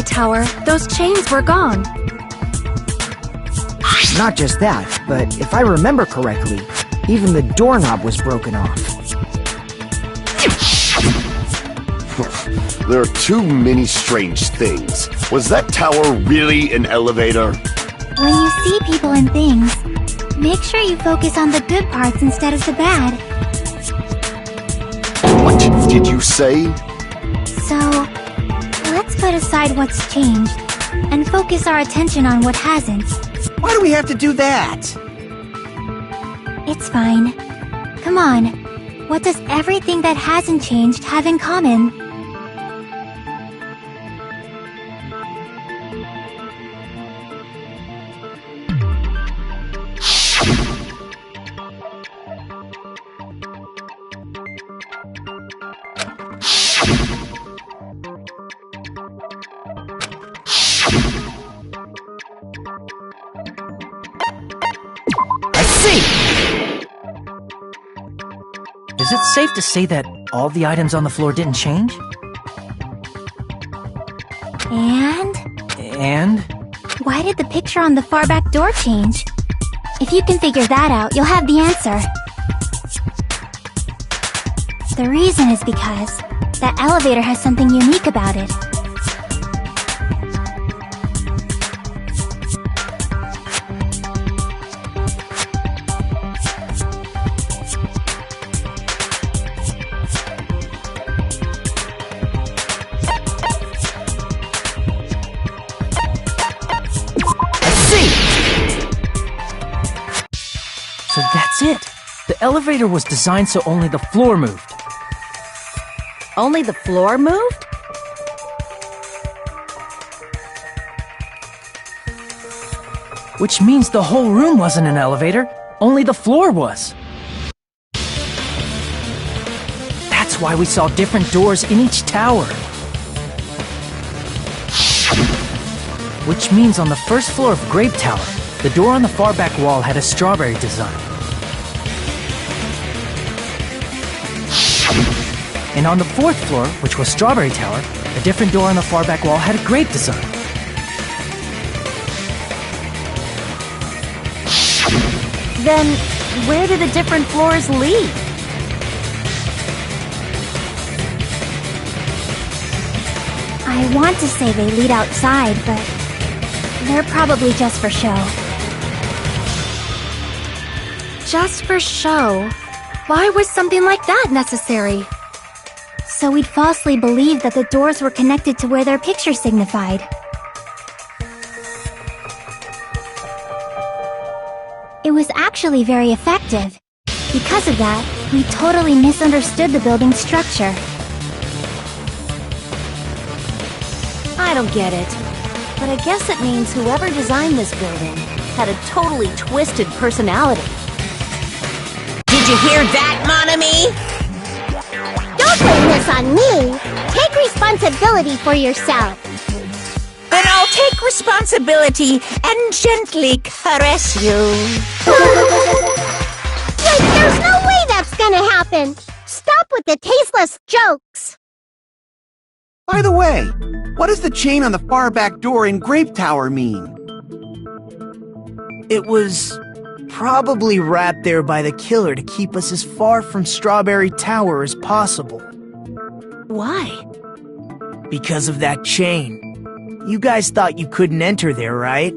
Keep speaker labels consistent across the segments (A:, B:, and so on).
A: tower, those chains were gone.
B: Not just that, but if I remember correctly, even the doorknob was broken off.
C: There are too many strange things. Was that tower really an elevator?
D: When you see people and things, make sure you focus on the good parts instead of the bad.
C: What did you say?
D: So, let's put aside what's changed and focus our attention on what hasn't.
E: Why do we have to do that?
D: It's fine. Come on. What does everything that hasn't changed have in common?
B: Is it safe to say that all the items on the floor didn't change?
D: And? Why did the picture on the far back door change? If you can figure that out, you'll have the answer. The reason is because that elevator has something unique about it.
B: So that's it! The elevator was designed so only the floor moved.
A: Only the floor moved?
B: Which means the whole room wasn't an elevator, only the floor was. That's why we saw different doors in each tower. Which means on the first floor of Grape Tower, the door on the far back wall had a strawberry design. And on the fourth floor, which was Strawberry Tower, a different door on the far back wall had a grape design.
A: Then, where do the different floors lead?
D: I want to say they lead outside, but they're probably just for show.
A: Just for show? Why was something like that necessary?
D: So we'd falsely believe that the doors were connected to where their picture signified. It was actually very effective. Because of that, we totally misunderstood the building's structure.
A: I don't get it. But I guess it means whoever designed this building had a totally twisted personality.
F: Did you hear that, mon ami?
G: Don't blame this on me! Take responsibility for yourself!
F: Then I'll take responsibility and gently caress you.
G: Wait, there's no way that's gonna happen! Stop with the tasteless jokes!
E: By the way, what does the chain on the far back door in Grape Tower mean?
B: It was probably wrapped there by the killer to keep us as far from Strawberry Tower as possible.
A: Why?
B: Because of that chain. You guys thought you couldn't enter there, right?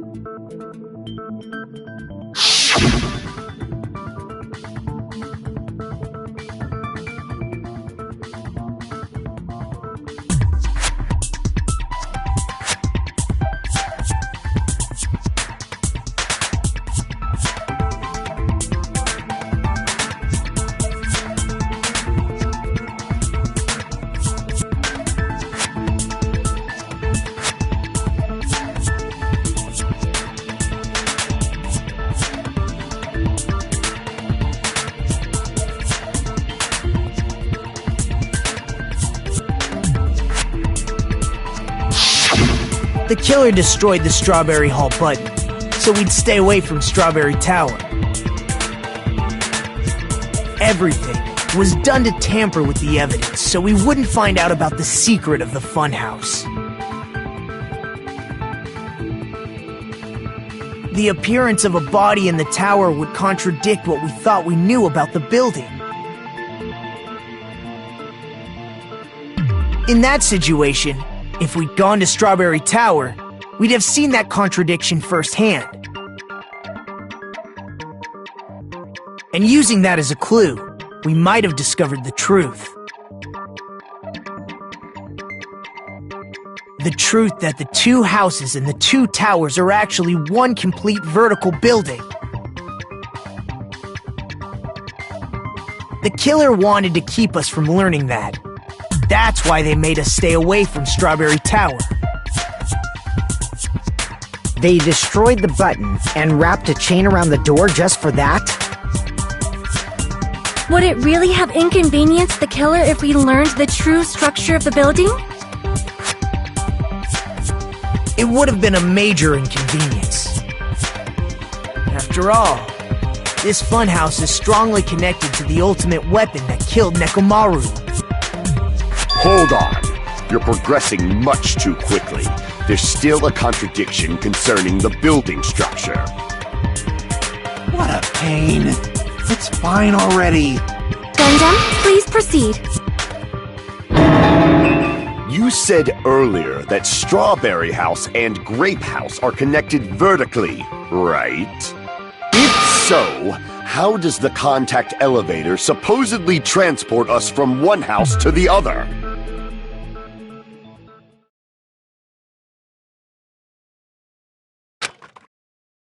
B: The killer destroyed the Strawberry Hall button, so we'd stay away from Strawberry Tower. Everything was done to tamper with the evidence, so we wouldn't find out about the secret of the funhouse. The appearance of a body in the tower would contradict what we thought we knew about the building. In that situation, if we'd gone to Strawberry Tower, we'd have seen that contradiction firsthand. And using that as a clue, we might have discovered the truth. The truth that the two houses and the two towers are actually one complete vertical building. The killer wanted to keep us from learning that. That's why they made us stay away from Strawberry Tower.
H: They destroyed the button and wrapped a chain around the door just for that?
D: Would it really have inconvenienced the killer if we learned the true structure of the building?
B: It would have been a major inconvenience. After all, this funhouse is strongly connected to the ultimate weapon that killed Nekomaru.
C: Hold on. You're progressing much too quickly. There's still a contradiction concerning the building structure.
E: What a pain. It's fine already.
D: Gundam, please proceed.
C: You said earlier that Strawberry House and Grape House are connected vertically, right? If so, how does the contact elevator supposedly transport us from one house to the other?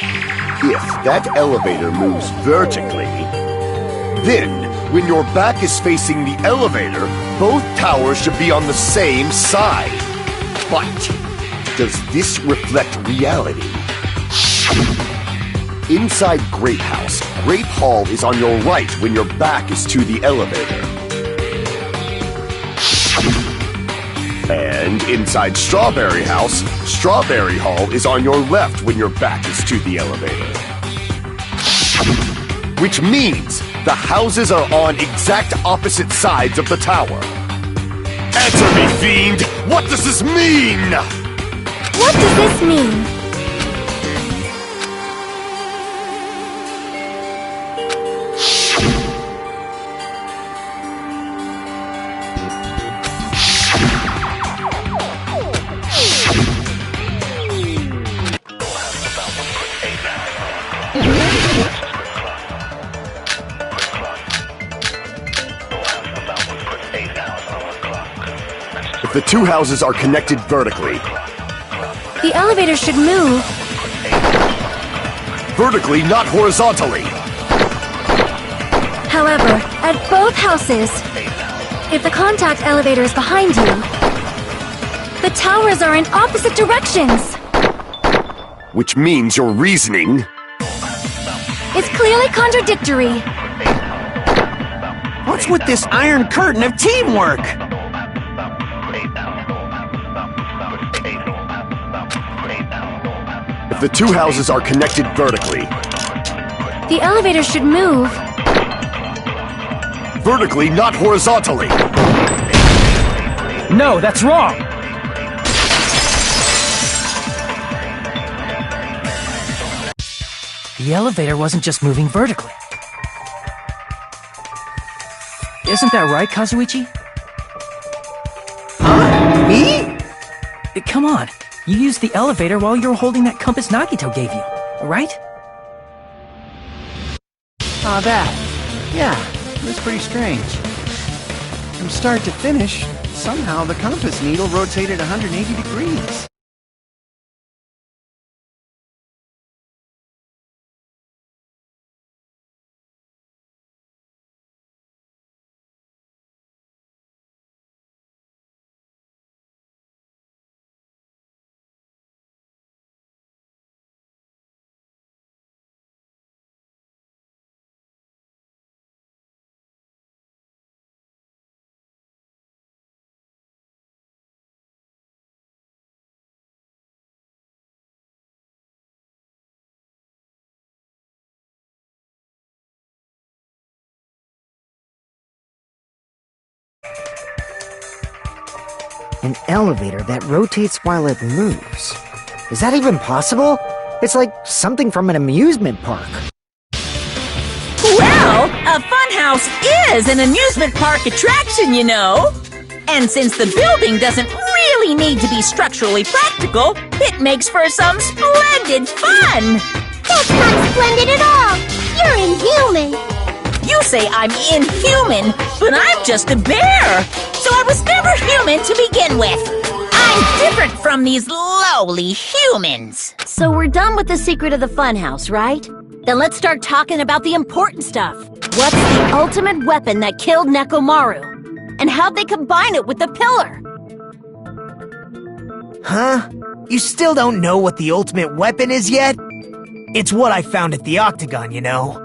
C: If that elevator moves vertically, then when your back is facing the elevator, both towers should be on the same side. But does this reflect reality? Inside Grape House, Grape Hall is on your right when your back is to the elevator. And inside Strawberry House, Strawberry Hall is on your left when your back is to the elevator. Which means the houses are on exact opposite sides of the tower. Answer me, fiend! What does this mean?
D: What does this mean?
C: If the two houses are connected vertically,
D: The elevator should move.
C: vertically, not horizontally.
D: However, at both houses, if the contact elevator is behind you, the towers are in opposite directions.
C: Which means your reasoning...
D: It's clearly contradictory.
E: What's with this iron curtain of teamwork?
C: If the two houses are connected vertically,
D: The elevator should move.
C: vertically, not horizontally.
I: No, that's wrong! The elevator wasn't just moving vertically. Isn't that right, Kazuichi?
E: Huh? Me?
I: Come on, you used the elevator while you were holding that compass Nagito gave you, right?
E: Ah, that. Yeah, it was pretty strange. From start to finish, somehow the compass needle rotated 180 degrees.
H: An elevator that rotates while it moves. Is that even possible? It's like something from an amusement park.
F: Well, a funhouse is an amusement park attraction, you know. And since the building doesn't really need to be structurally practical, it makes for some splendid fun.
G: That's not splendid at all! You're inhuman!
F: You say I'm inhuman, but I'm just a bear. So I was never human to begin with. I'm different from these lowly humans.
A: So we're done with the secret of the funhouse, right? Then let's start talking about the important stuff. What's the ultimate weapon that killed Nekomaru? And how'd they combine it with the pillar?
B: Huh? You still don't know what the ultimate weapon is yet? It's what I found at the Octagon, you know.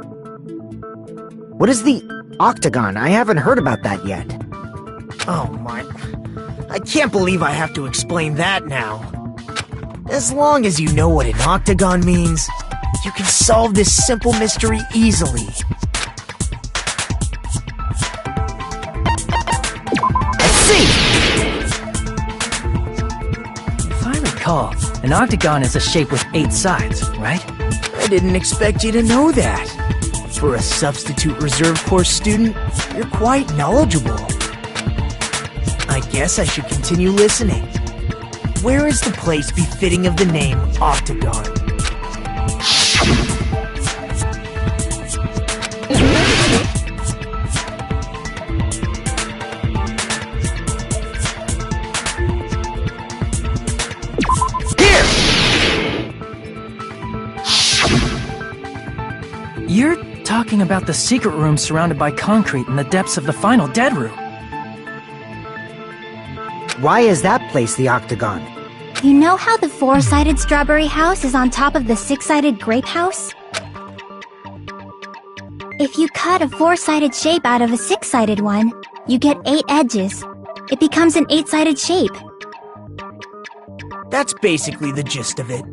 H: What is the Octagon? I haven't heard about that yet.
B: Oh my... I can't believe I have to explain that now. As long as you know what an Octagon means, you can solve this simple mystery easily.
H: Let's see!
I: If I recall, an octagon is a shape with 8 sides, right?
B: I didn't expect you to know that. For a substitute reserve course student, you're quite knowledgeable. I guess I should continue listening. Where is the place befitting of the name Octagon?
I: Here! You're talking about the secret room surrounded by concrete in the depths of the final dead room.
H: Why is that place the Octagon?
D: You know how the 4-sided strawberry house is on top of the 6-sided grape house? If you cut a 4-sided shape out of a 6-sided one, you get 8 edges. It becomes an 8-sided shape.
B: That's basically the gist of it.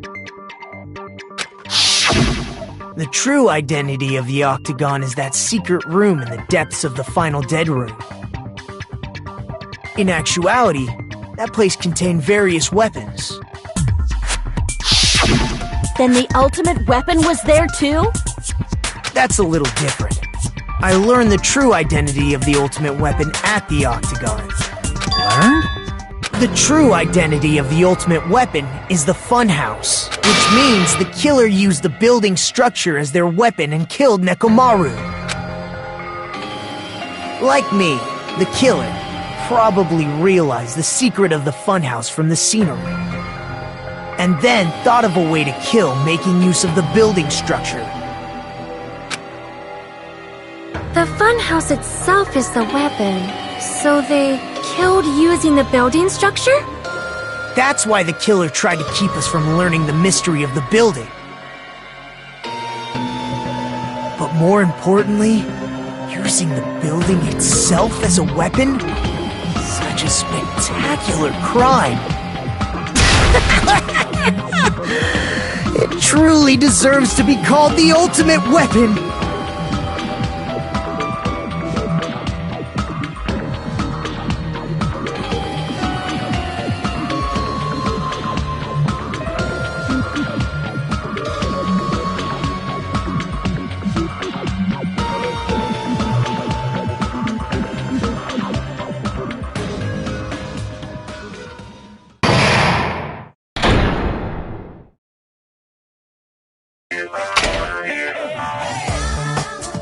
B: The true identity of the Octagon is that secret room in the depths of the final dead room. In actuality, that place contained various weapons.
A: Then the ultimate weapon was there too?
B: That's a little different. I learned the true identity of the ultimate weapon at the Octagon.
I: Learned?
B: The true identity of the ultimate weapon is the funhouse, which means the killer used the building structure as their weapon and killed Nekomaru. Like me, the killer probably realized the secret of the funhouse from the scenery, and then thought of a way to kill making use of the building structure.
D: The funhouse itself is the weapon, so they killed using the building structure?
B: That's why the killer tried to keep us from learning the mystery of the building. But more importantly, using the building itself as a weapon? Such a spectacular crime. It truly deserves to be called the ultimate weapon.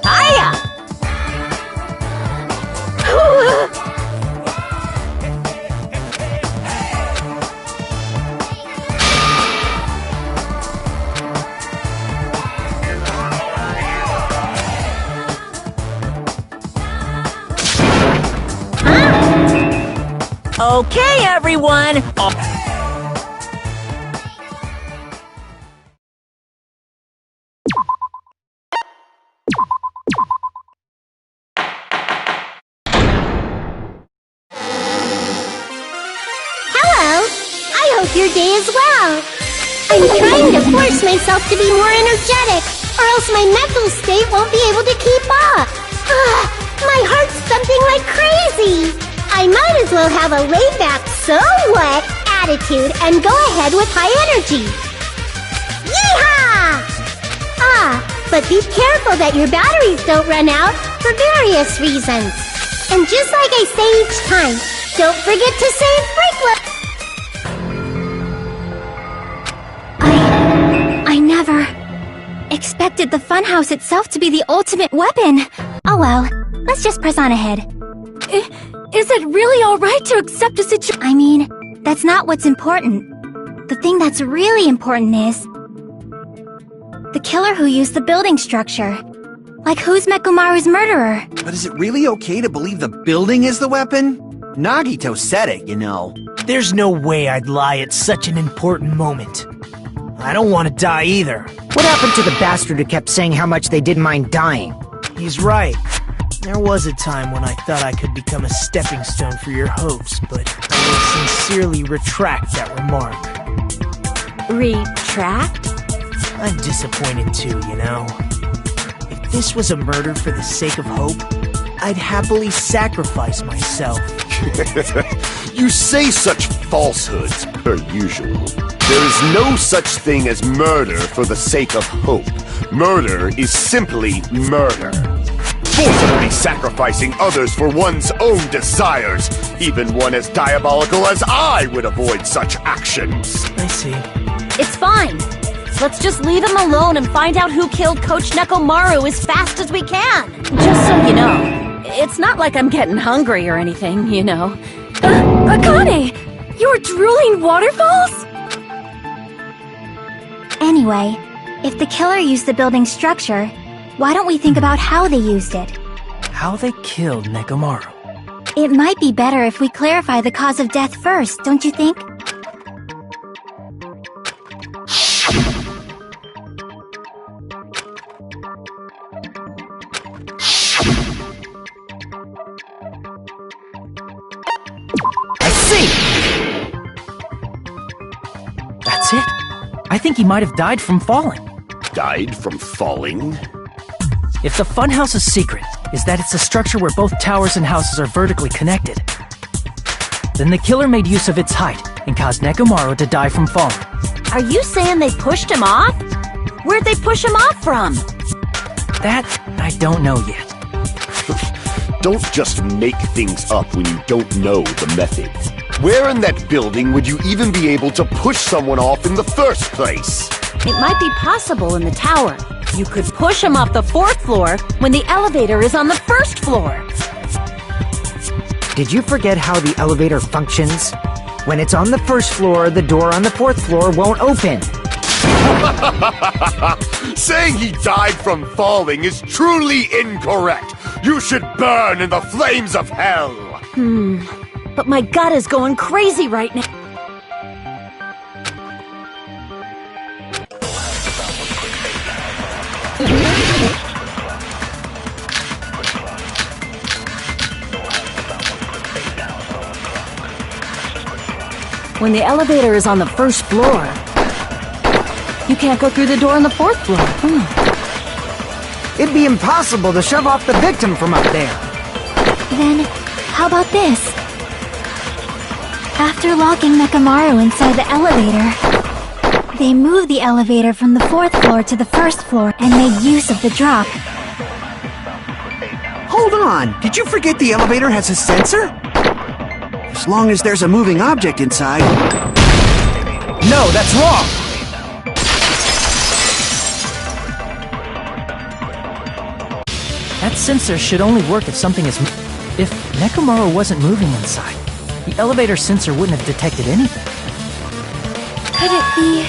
F: Hiya! Okay, everyone.
G: Your day as well. I'm trying to force myself to be more energetic, or else my mental state won't be able to keep up. My heart's thumping like crazy. I might as well have a laid-back, so what attitude and go ahead with high energy. Yeehaw! But be careful that your batteries don't run out for various reasons. And just like I say each time, don't forget to save frequently.
D: I never expected the funhouse itself to be the ultimate weapon. Oh well, let's just press on ahead. Is it really alright to accept a situation? I mean, that's not what's important. The thing that's really important is the killer who used the building structure. Like, who's Mekomaru's murderer?
E: But is it really okay to believe the building is the weapon? Nagito said it, you know.
B: There's no way I'd lie at such an important moment. I don't want to die either.
H: What happened to the bastard who kept saying how much they didn't mind dying?
B: He's right. There was a time when I thought I could become a stepping stone for your hopes, but I will sincerely retract that remark.
A: Retract?
B: I'm disappointed too, you know. If this was a murder for the sake of hope, I'd happily sacrifice myself.
C: You say such falsehoods, per usual. There is no such thing as murder for the sake of hope. Murder is simply murder. Forcibly sacrificing others for one's own desires. Even one as diabolical as I would avoid such actions.
B: I see.
A: It's fine. Let's just leave him alone and find out who killed Coach Nekomaru as fast as we can. Just so you know, it's not like I'm getting hungry or anything, you know.
D: Akane! You're drooling waterfalls? Anyway, if the killer used the building structure, why don't we think about how they used it?
I: How they killed Nekomaru.
D: It might be better if we clarify the cause of death first, don't you think?
I: I see! That's it. I think he might have died from falling.
C: Died from falling?
I: If the funhouse's secret is that it's a structure where both towers and houses are vertically connected, then the killer made use of its height and caused Nekomaru to die from falling.
A: Are you saying they pushed him off? Where'd they push him off from?
I: That, I don't know yet.
C: Don't just make things up when you don't know the method. Where in that building would you even be able to push someone off in the first place?
A: It might be possible in the tower. You could push him off the 4th floor when the elevator is on the 1st floor.
H: Did you forget how the elevator functions? When it's on the 1st floor, the door on the 4th floor won't open.
C: Saying he died from falling is truly incorrect. You should burn in the flames of hell.
A: But my gut is going crazy right now. When the elevator is on the 1st floor, you can't go through the door on the 4th floor.
H: It'd be impossible to shove off the victim from up there.
D: Then, how about this? After locking Nekomaru inside the elevator, they moved the elevator from the 4th floor to the 1st floor and made use of the drop.
E: Hold on, did you forget the elevator has a sensor? As long as there's a moving object inside.
I: No, that's wrong! That sensor should only work if something is... If Nekomaru wasn't moving inside, the elevator sensor wouldn't have detected anything.
D: Could it be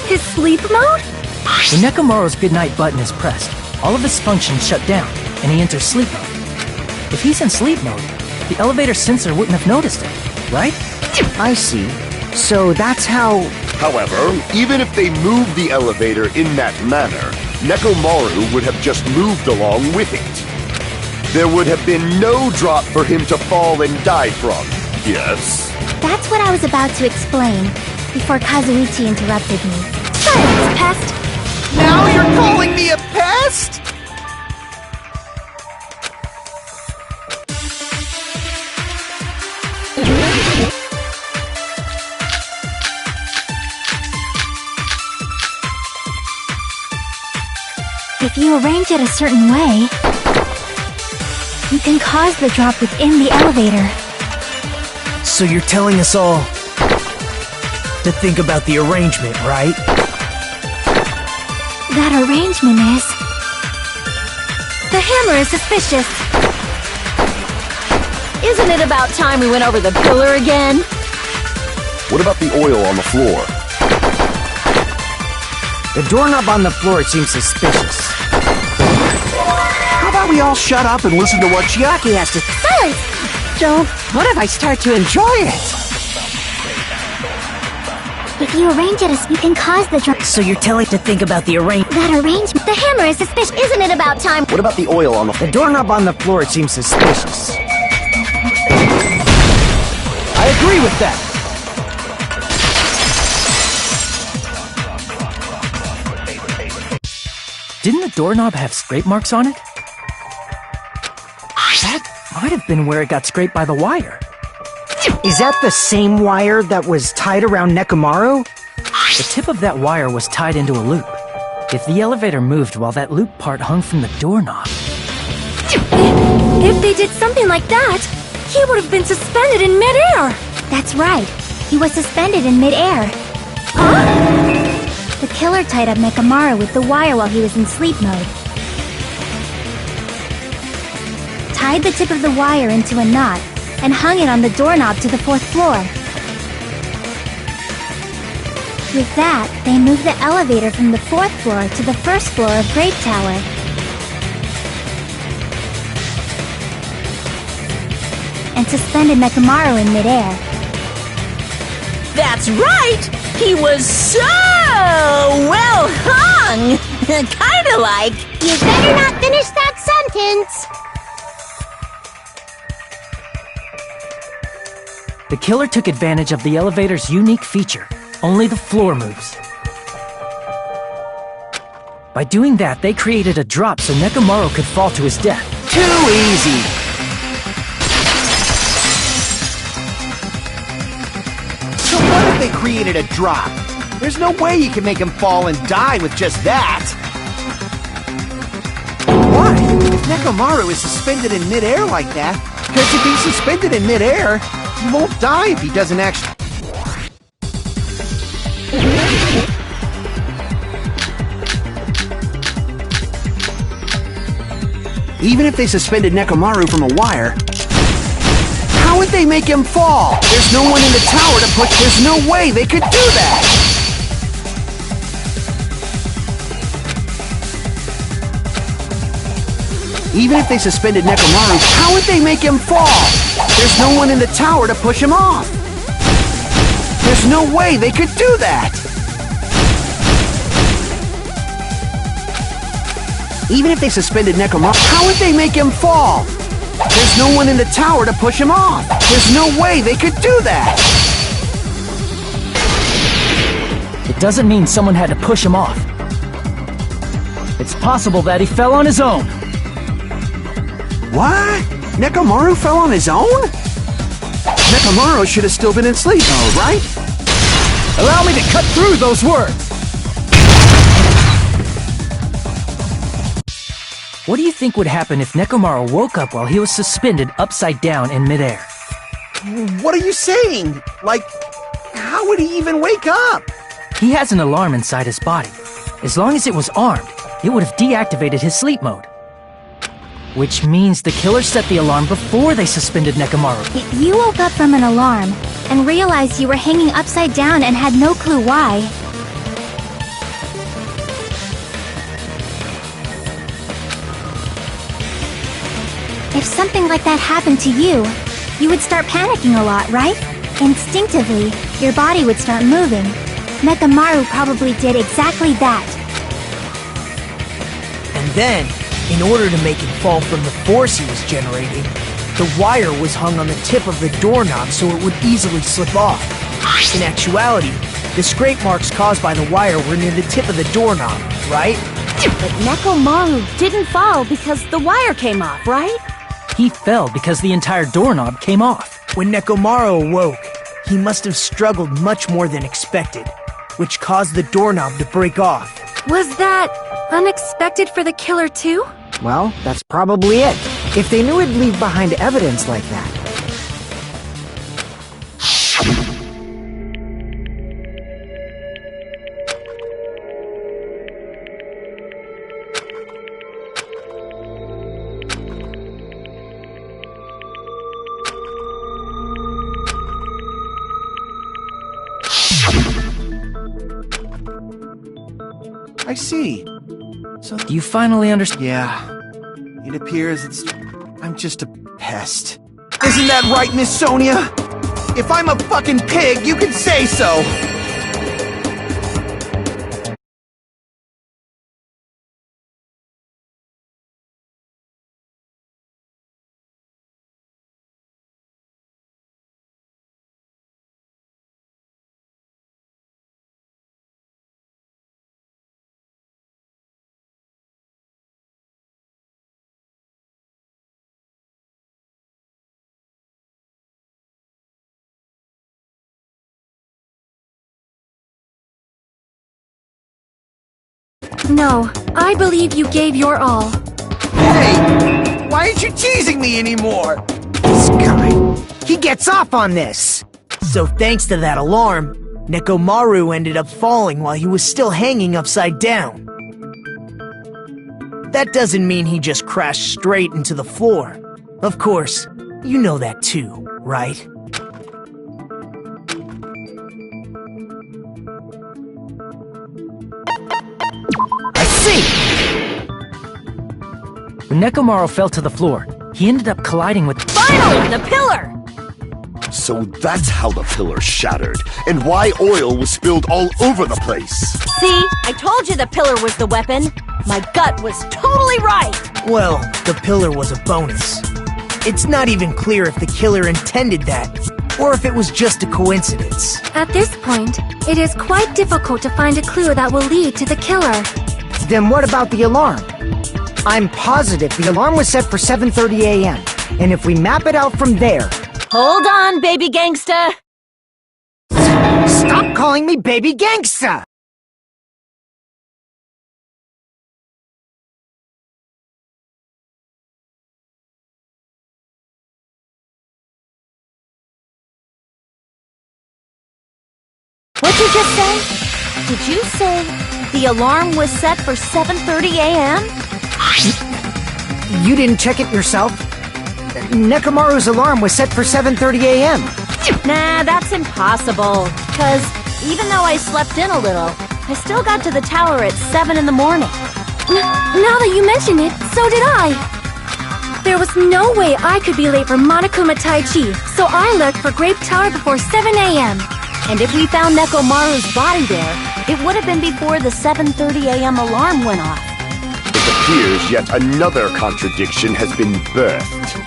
D: his sleep mode?
I: When Nekomaru's goodnight button is pressed, all of his functions shut down, and he enters sleep mode. If he's in sleep mode, the elevator sensor wouldn't have noticed it, right?
H: I see. So that's how...
C: However, even if they moved the elevator in that manner, Nekomaru would have just moved along with it. There would have been no drop for him to fall and die from, yes?
D: That's what I was about to explain, before Kazuichi interrupted me. Silence, pest!
E: Now you're calling me a pest?
D: If you arrange it a certain way, you can cause the drop within the elevator.
B: So you're telling us all to think about the arrangement, right?
D: That arrangement is... The hammer is suspicious.
A: Isn't it about time we went over the pillar again?
C: What about the oil on the floor?
H: The doorknob on the floor seems suspicious.
E: How about we all shut up and listen to what Chiaki has to...
G: Silence!
E: Joe, what if I start to enjoy it?
D: If you arrange it as you can cause the drop...
B: So you're telling to think about the arrangement.
D: That arrangement... The hammer is suspicious.
G: Isn't it about time?
C: What about the oil on the
H: The doorknob on the floor seems suspicious.
I: I agree with that. Didn't the doorknob have scrape marks on it? That might have been where it got scraped by the wire.
H: Is that the same wire that was tied around Nekomaru?
I: The tip of that wire was tied into a loop. If the elevator moved while that loop part hung from the doorknob...
D: If they did something like that, he would have been suspended in midair. That's right. He was suspended in midair. Huh? The killer tied up Nekomaru with the wire while he was in sleep mode. Tied the tip of the wire into a knot and hung it on the doorknob to the 4th floor. With that, they moved the elevator from the 4th floor to the 1st floor of Grape Tower. And suspended Nekomaru in midair.
F: That's right! He was so well hung! Kinda like...
G: You better not finish that sentence!
I: The killer took advantage of the elevator's unique feature. Only the floor moves. By doing that, they created a drop so Nekomaru could fall to his death.
E: Too easy. So what if they created a drop? There's no way you can make him fall and die with just that. Why? If Nekomaru is suspended in midair like that, because if he's suspended in midair, he won't die if he doesn't actually... Even if they suspended Nekomaru from a wire, how would they make him fall? There's no one in the tower to push. There's no way they could do that. Even if they suspended Nekomaru, how would they make him fall? There's no one in the tower to push him off. There's no way they could do that. Even if they suspended Nekomaru, how would they make him fall? There's no one in the tower to push him off. There's no way they could do that.
I: It doesn't mean someone had to push him off. It's possible that he fell on his own.
E: What? Nekomaru fell on his own? Nekomaru should have still been in sleep mode, right?
I: Allow me to cut through those words! What do you think would happen if Nekomaru woke up while he was suspended upside down in midair?
E: What are you saying? Like, how would he even wake up?
I: He has an alarm inside his body. As long as it was armed, it would have deactivated his sleep mode. Which means the killer set the alarm before they suspended Nekomaru.
D: If you woke up from an alarm and realized you were hanging upside down and had no clue why, if something like that happened to you, you would start panicking a lot, right? Instinctively, your body would start moving. Nekomaru probably did exactly that.
B: And then, in order to make him fall from the force he was generating, the wire was hung on the tip of the doorknob so it would easily slip off. In actuality, the scrape marks caused by the wire were near the tip of the doorknob, right?
A: But Nekomaru didn't fall because the wire came off, right?
I: He fell because the entire doorknob came off.
B: When Nekomaru awoke, he must have struggled much more than expected, which caused the doorknob to break off.
A: Was that
D: Unexpected for the killer too?
H: Well, that's probably it. If they knew it'd leave behind evidence like that.
E: I see. So
I: You finally understand?
E: yeah, it appears I'm just a pest. Isn't that right, Miss Sonia? If I'm a fucking pig, you can say so!
D: No, I believe you gave your all.
E: Hey! Why aren't you teasing me anymore?
H: This guy, he gets off on this.
B: So thanks to that alarm, Nekomaru ended up falling while he was still hanging upside down. That doesn't mean he just crashed straight into the floor. Of course, you know that too, right?
H: I see!
I: When Nekomaru fell to the floor, he ended up colliding with—
A: Finally, the pillar!
C: So that's how the pillar shattered, and why oil was spilled all over the place.
A: See, I told you the pillar was the weapon. My gut was totally right.
B: Well, the pillar was a bonus. It's not even clear if the killer intended that, or if it was just a coincidence.
D: At this point, it is quite difficult to find a clue that will lead to the killer.
H: Then what about the alarm? I'm positive the alarm was set for 7:30 a.m. And if we map it out from there...
A: Hold on, baby gangsta.
H: Stop calling me baby gangsta!
A: What'd you just say? Did you say the alarm was set for 7:30 a.m.?
H: You didn't check it yourself? Nekomaru's alarm was set for 7:30 a.m.
A: Nah, that's impossible. Cause even though I slept in a little, I still got to the tower at 7 in the morning.
D: Now that you mention it, so did I. There was no way I could be late for Monokuma Tai Chi, so I left for Grape Tower before 7 a.m.
A: And if we found Nekomaru's body there, it would have been before the 7:30 a.m. alarm went off.
C: It appears yet another contradiction has been birthed.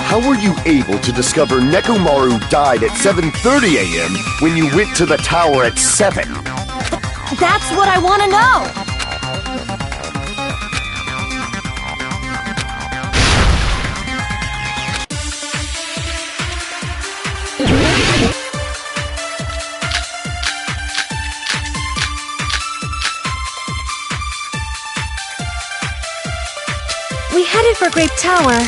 C: How were you able to discover Nekomaru died at 7:30 a.m. when you went to the tower at 7?
A: That's what I want to know!
D: We headed for Grape Tower.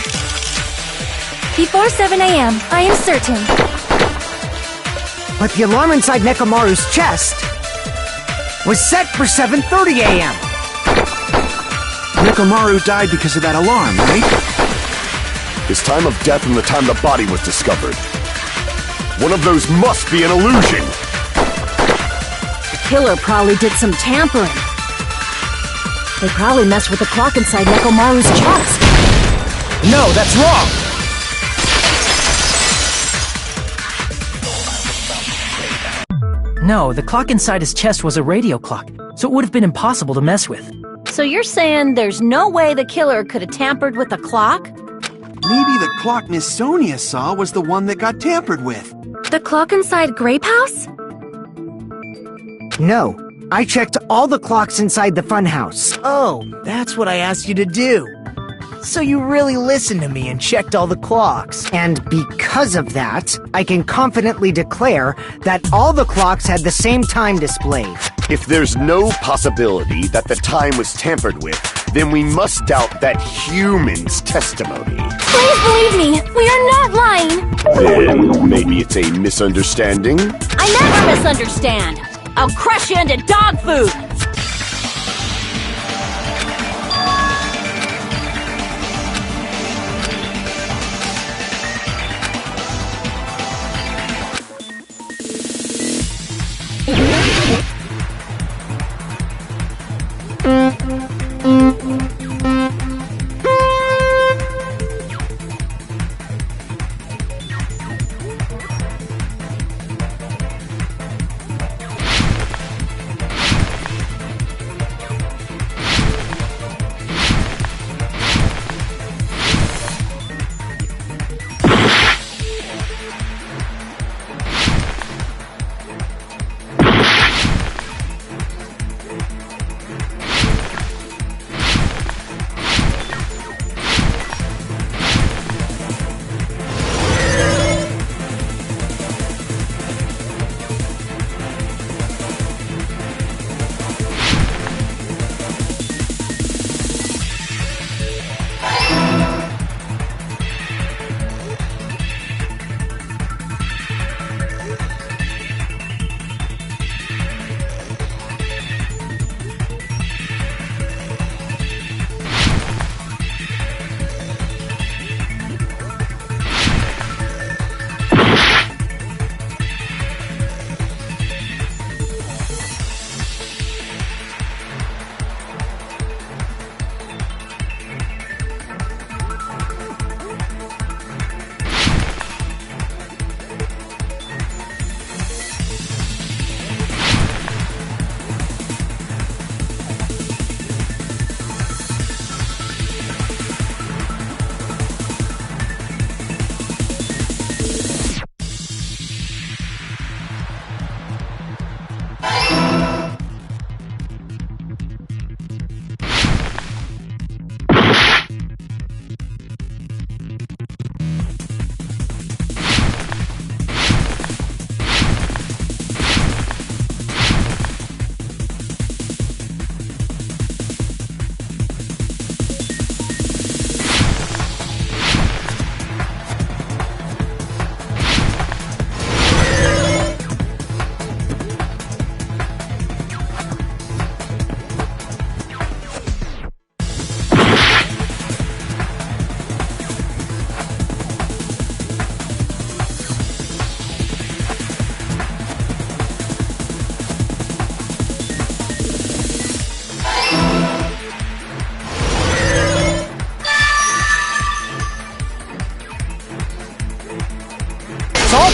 D: Before 7 a.m., I am certain.
H: But the alarm inside Nekomaru's chest was set for 7:30 a.m.
E: Nekomaru died because of that alarm, right?
C: His time of death and the time the body was discovered. One of those must be an illusion!
A: The killer probably did some tampering. They probably messed with the clock inside Nekomaru's chest.
I: No, that's wrong! No, the clock inside his chest was a radio clock, so it would have been impossible to mess with.
A: So you're saying there's no way the killer could have tampered with the clock?
E: Maybe the clock Miss Sonia saw was the one that got tampered with.
D: The clock inside Grape House?
H: No, I checked all the clocks inside the funhouse.
B: Oh, that's what I asked you to do. So you really listened to me and checked all the clocks.
H: And because of that, I can confidently declare that all the clocks had the same time displayed.
C: If there's no possibility that the time was tampered with, then we must doubt that human's testimony.
D: Please believe me, we are not lying.
C: Then maybe it's a misunderstanding?
A: I never misunderstand. I'll crush you into dog food.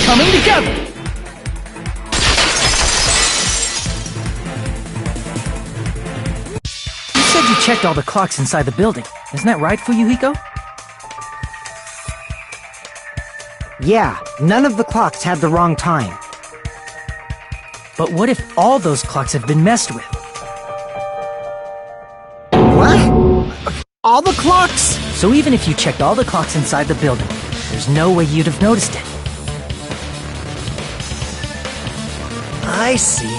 I: Coming together! You said you checked all the clocks inside the building. Isn't that right, Fuyuhiko?
H: Yeah, none of the clocks had the wrong time.
I: But what if all those clocks have been messed with?
H: What? All the clocks?
I: So even if you checked all the clocks inside the building, there's no way you'd have noticed it.
B: I see.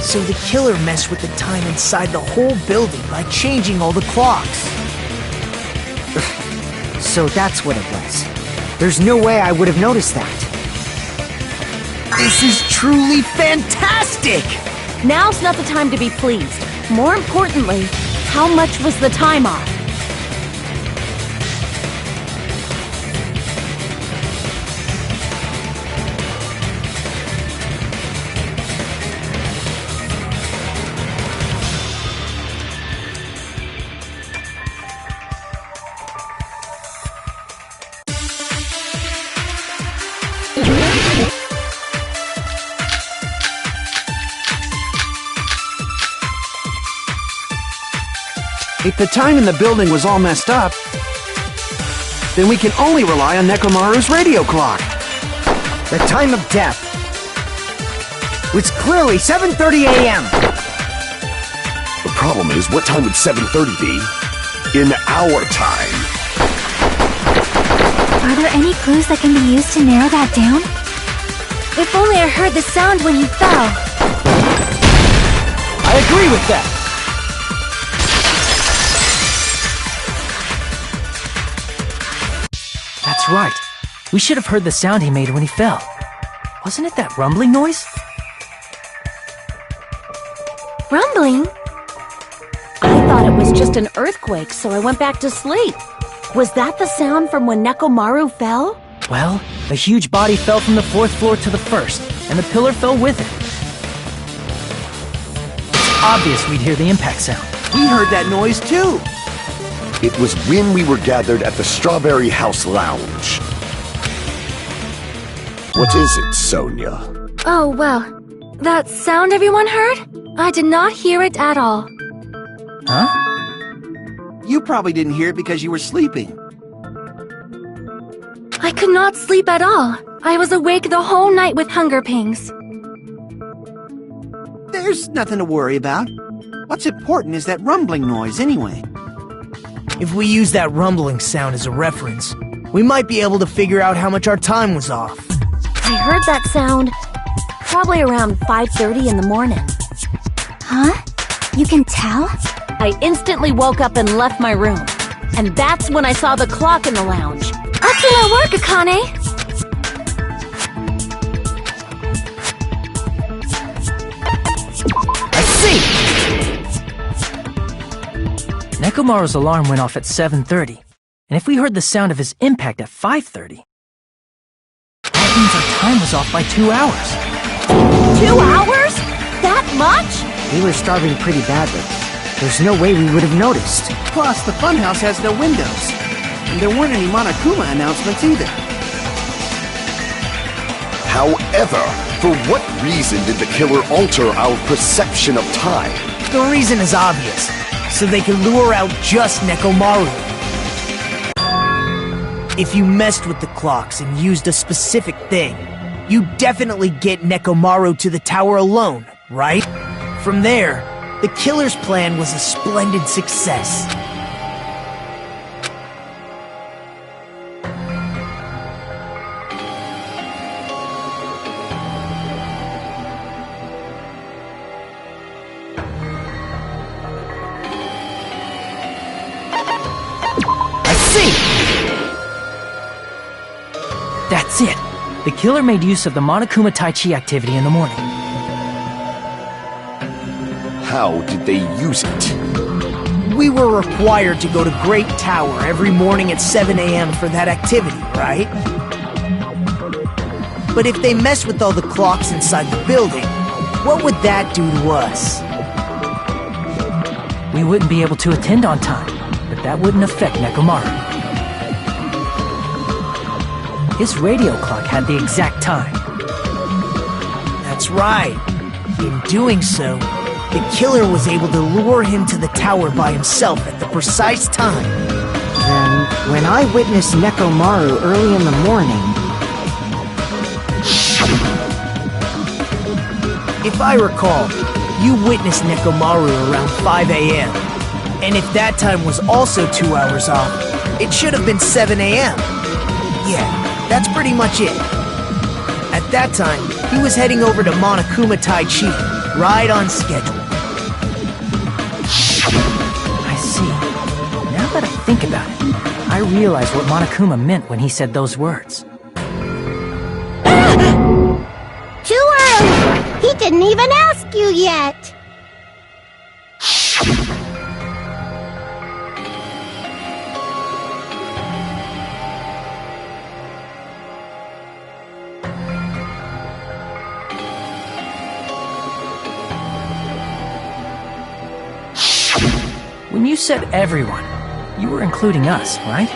B: So the killer messed with the time inside the whole building by changing all the clocks.
H: So that's what it was. There's no way I would have noticed that.
B: This is truly fantastic!
A: Now's not the time to be pleased. More importantly, how much was the time off?
E: If the time in the building was all messed up, then we can only rely on Nekomaru's radio clock.
H: The time of death was clearly 7:30 a.m.
C: The problem is, what time would 7:30 be in our time?
D: Are there any clues that can be used to narrow that down? If only I heard the sound when he fell.
I: I agree with that! That's right. We should have heard the sound he made when he fell. Wasn't it that rumbling noise?
D: Rumbling?
A: I thought it was just an earthquake, so I went back to sleep. Was that the sound from when Nekomaru fell?
I: Well, a huge body fell from the 4th floor to the 1st, and the pillar fell with it. It's obvious we'd hear the impact sound.
E: We heard that noise too.
C: It was when we were gathered at the Strawberry House Lounge. What is it, Sonia?
D: Oh, well. That sound everyone heard? I did not hear it at all.
I: Huh?
E: You probably didn't hear it because you were sleeping.
D: I could not sleep at all. I was awake the whole night with hunger pangs.
E: There's nothing to worry about. What's important is that rumbling noise anyway.
B: If we use that rumbling sound as a reference, we might be able to figure out how much our time was off.
A: I heard that sound probably around 5:30 in the morning.
D: Huh? You can tell?
A: I instantly woke up and left my room. And that's when I saw the clock in the lounge.
D: Excellent work, Akane!
B: I see!
I: Nekomaru's alarm went off at 7:30, and if we heard the sound of his impact at 5:30, that means our time was off by 2 hours.
A: 2 hours? That much?
H: We were starving pretty badly. There's no way we would have noticed.
E: Plus, the funhouse has no windows. And there weren't any Monokuma announcements either.
C: However, for what reason did the killer alter our perception of time?
B: The reason is obvious. So they can lure out just Nekomaru. If you messed with the clocks and used a specific thing, you definitely get Nekomaru to the tower alone, right? From there, the killer's plan was a splendid success.
I: That's it! The killer made use of the Monokuma Tai Chi activity in the morning.
C: How did they use it?
B: We were required to go to Great Tower every morning at 7 a.m. for that activity, right? But if they mess with all the clocks inside the building, what would that do to us?
I: We wouldn't be able to attend on time, but that wouldn't affect Nekomaru. His radio clock had the exact time.
B: That's right. In doing so, the killer was able to lure him to the tower by himself at the precise time.
H: Then, when I witnessed Nekomaru early in the morning...
B: If I recall, you witnessed Nekomaru around 5 a.m. And if that time was also 2 hours off, it should have been 7 a.m. Yeah. That's pretty much it. At that time, he was heading over to Monokuma Tai Chi, right on schedule.
I: I see. Now that I think about it, I realize what Monokuma meant when he said those words.
G: Too early! He didn't even ask you yet!
I: When you said everyone, you were including us, right?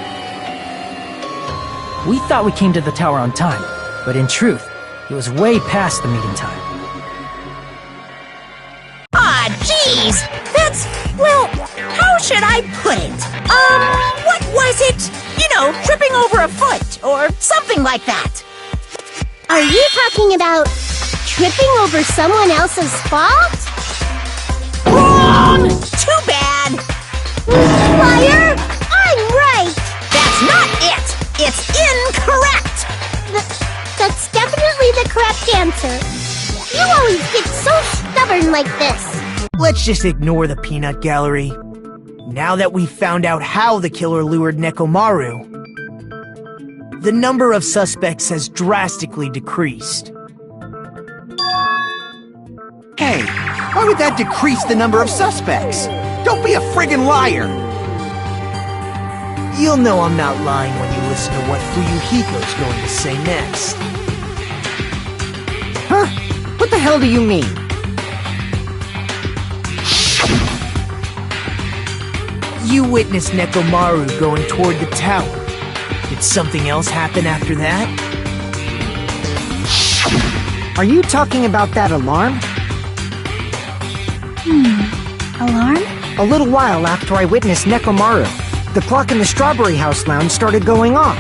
I: We thought we came to the tower on time, but in truth, it was way past the meeting time.
F: Ah, jeez! That's, well, how should I put it? What was it? You know, tripping over a foot, or something like that.
G: Are you talking about tripping over someone else's fault?
F: Wrong! Too bad!
G: Liar! I'm right!
F: That's not it! It's
G: the correct answer. You always get so stubborn like this.
B: Let's just ignore the peanut gallery. Now that we've found out how the killer lured Nekomaru, the number of suspects has drastically decreased.
E: Hey, why would that decrease the number of suspects? Don't be a friggin' liar!
B: You'll know I'm not lying when you listen to what Fuyuhiko's going to say next.
H: Huh? What the hell do you mean?
B: You witnessed Nekomaru going toward the tower. Did something else happen after that?
H: Are you talking about that alarm?
D: Alarm?
H: A little while after I witnessed Nekomaru, the clock in the Strawberry House lounge started going off.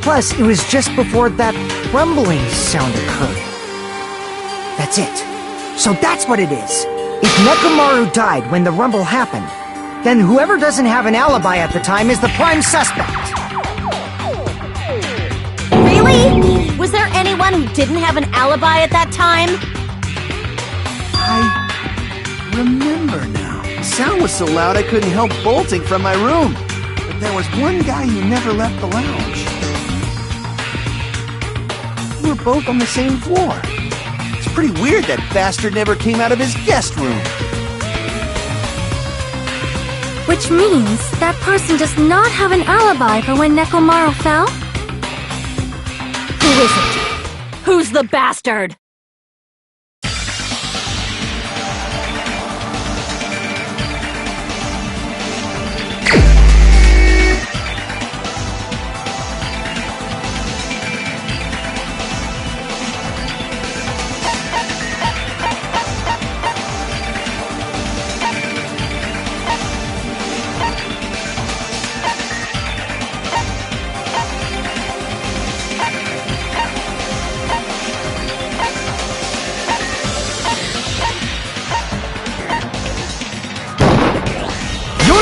H: Plus, it was just before that rumbling sound occurred. That's it. So that's what it is. If Nekomaru died when the rumble happened, then whoever doesn't have an alibi at the time is the prime suspect.
A: Really? Was there anyone who didn't have an alibi at that time?
E: I remember now. The sound was so loud I couldn't help bolting from my room. But there was one guy who never left the lounge. We were both on the same floor. It's pretty weird that bastard never came out of his guest room.
D: Which means that person does not have an alibi for when Nekomaru fell?
A: Who is it? Who's the bastard?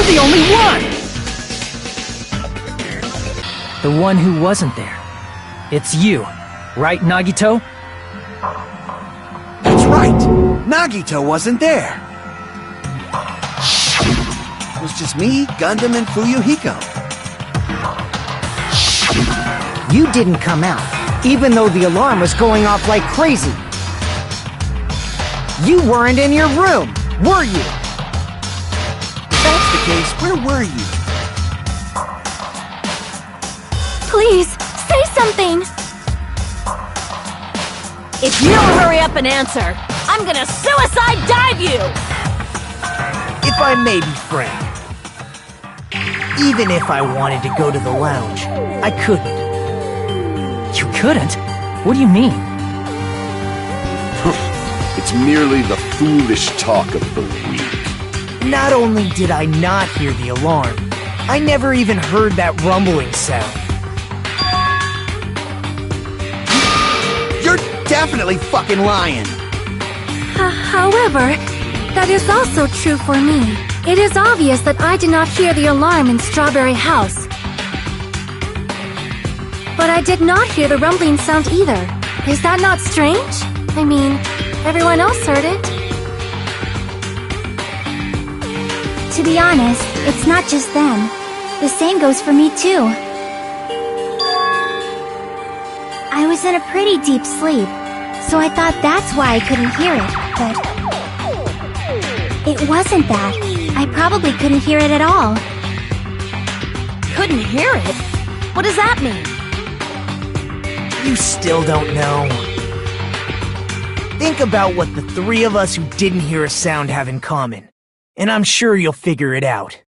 I: The only one! The one who wasn't there. It's you, right, Nagito?
E: That's right! Nagito wasn't there! It was just me, Gundam, and Fuyuhiko.
H: You didn't come out, even though the alarm was going off like crazy. You weren't in your room, were you?
E: Case, where were you?
D: Please, say something!
A: If you don't hurry up and answer, I'm gonna suicide dive you!
B: If I may be frank, even if I wanted to go to the lounge, I couldn't.
I: You couldn't? What do you mean?
C: It's merely the foolish talk of the weak.
B: Not only did I not hear the alarm, I never even heard that rumbling sound.
E: You're definitely fucking lying!
D: However, that is also true for me. It is obvious that I did not hear the alarm in Strawberry House. But I did not hear the rumbling sound either. Is that not strange? I mean, everyone else heard it. To be honest, it's not just them. The same goes for me too. I was in a pretty deep sleep, so I thought that's why I couldn't hear it, but it wasn't that. I probably couldn't hear it at all.
A: Couldn't hear it? What does that mean?
B: You still don't know. Think about what the three of us who didn't hear a sound have in common, and I'm sure you'll figure it out.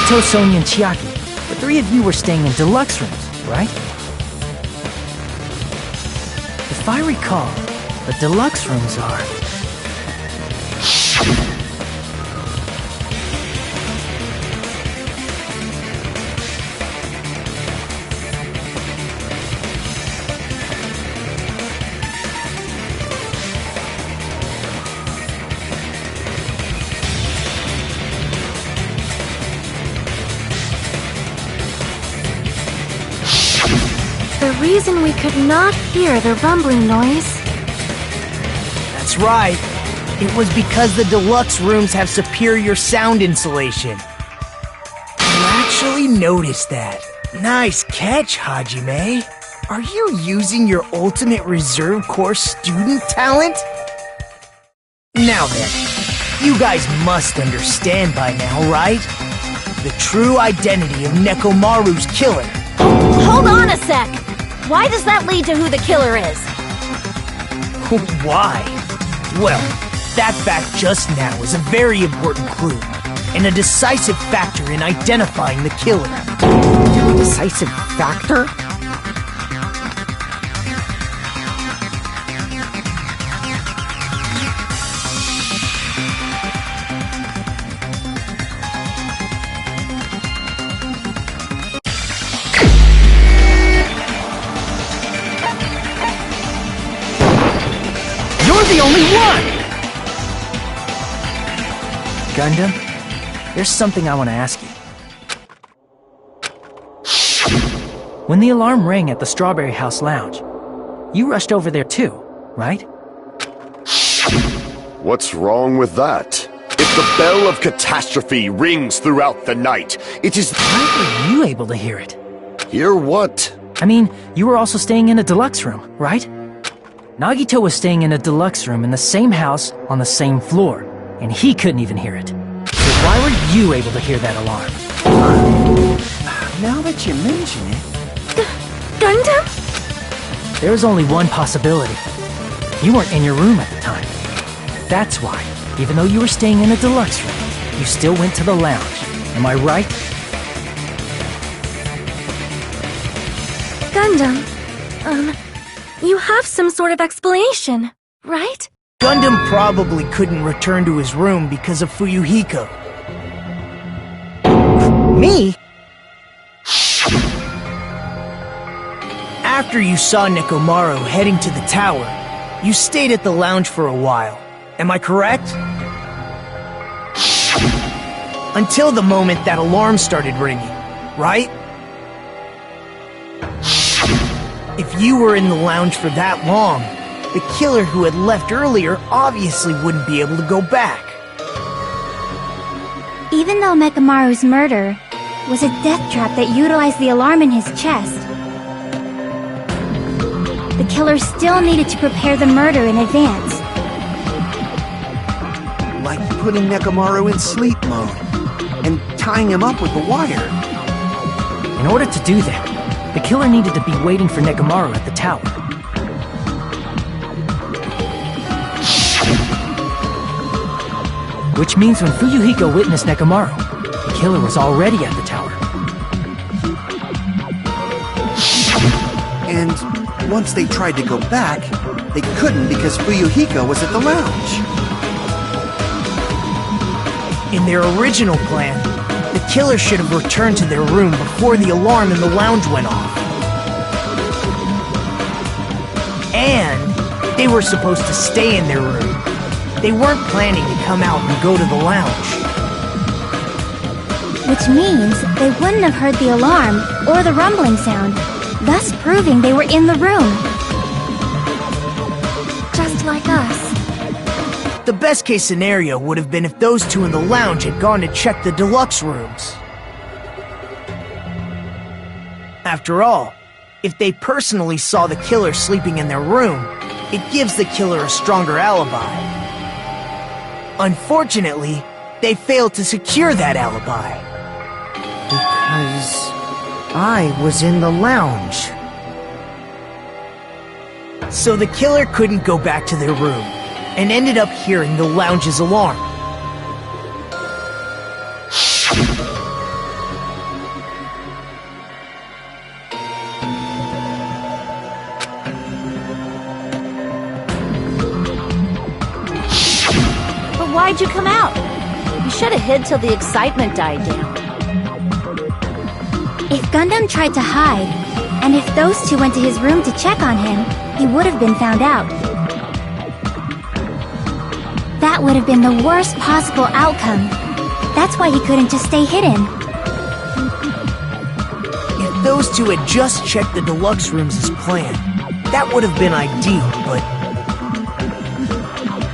I: Nagito, Sonia, and Chiaki. The three of you were staying in deluxe rooms, right? If I recall, the deluxe rooms are...
D: The reason we could not hear the rumbling noise...
B: That's right. It was because the deluxe rooms have superior sound insulation. You actually noticed that. Nice catch, Hajime. Are you using your ultimate reserve corps student talent? Now then, you guys must understand by now, right? The true identity of Nekomaru's killer.
A: Hold on a sec! Why does that lead to who the killer is?
B: Why? Well, that fact just now is a very important clue, and a decisive factor in identifying the killer.
H: A decisive factor?
B: The only one!
I: Gundam, there's something I want to ask you. When the alarm rang at the Strawberry House Lounge, you rushed over there too, right?
C: What's wrong with that? If the bell of catastrophe rings throughout the night, it is...
I: How were you able to hear it?
C: Hear what?
I: I mean, you were also staying in a deluxe room, right? Nagito was staying in a deluxe room in the same house on the same floor, and he couldn't even hear it. So why were you able to hear that alarm?
E: Now that you mention it...
D: Gundam?
I: There was only one possibility. You weren't in your room at the time. That's why, even though you were staying in a deluxe room, you still went to the lounge. Am I right?
D: Gundam, you have some sort of explanation, right?
B: Gundam probably couldn't return to his room because of Fuyuhiko.
H: Me?
B: After you saw Nekomaru heading to the tower, you stayed at the lounge for a while. Am I correct? Until the moment that alarm started ringing, right? If you were in the lounge for that long, the killer who had left earlier obviously wouldn't be able to go back.
D: Even though Mekamaru's murder was a death trap that utilized the alarm in his chest, the killer still needed to prepare the murder in advance.
E: Like putting Nekomaru in sleep mode and tying him up with the wire.
I: In order to do that, the killer needed to be waiting for Nekomaru at the tower. Which means when Fuyuhiko witnessed Nekomaru, the killer was already at the tower.
E: And once they tried to go back, they couldn't because Fuyuhiko was at the lounge.
B: In their original plan, the killer should have returned to their room before the alarm in the lounge went off. And they were supposed to stay in their room. They weren't planning to come out and go to the lounge.
D: Which means they wouldn't have heard the alarm or the rumbling sound, thus proving they were in the room. Just like us.
B: The best case scenario would have been if those two in the lounge had gone to check the deluxe rooms. After all, if they personally saw the killer sleeping in their room, it gives the killer a stronger alibi. Unfortunately, they failed to secure that alibi.
H: Because I was in the lounge.
B: So the killer couldn't go back to their room, and ended up hearing the lounge's alarm.
A: why'd you come out? You should have hid till the excitement died down.
D: If Gundam tried to hide, and if those two went to his room to check on him, he would have been found out. That would have been the worst possible outcome. That's why he couldn't just stay hidden.
B: If those two had just checked the deluxe rooms as planned, that would have been ideal, but...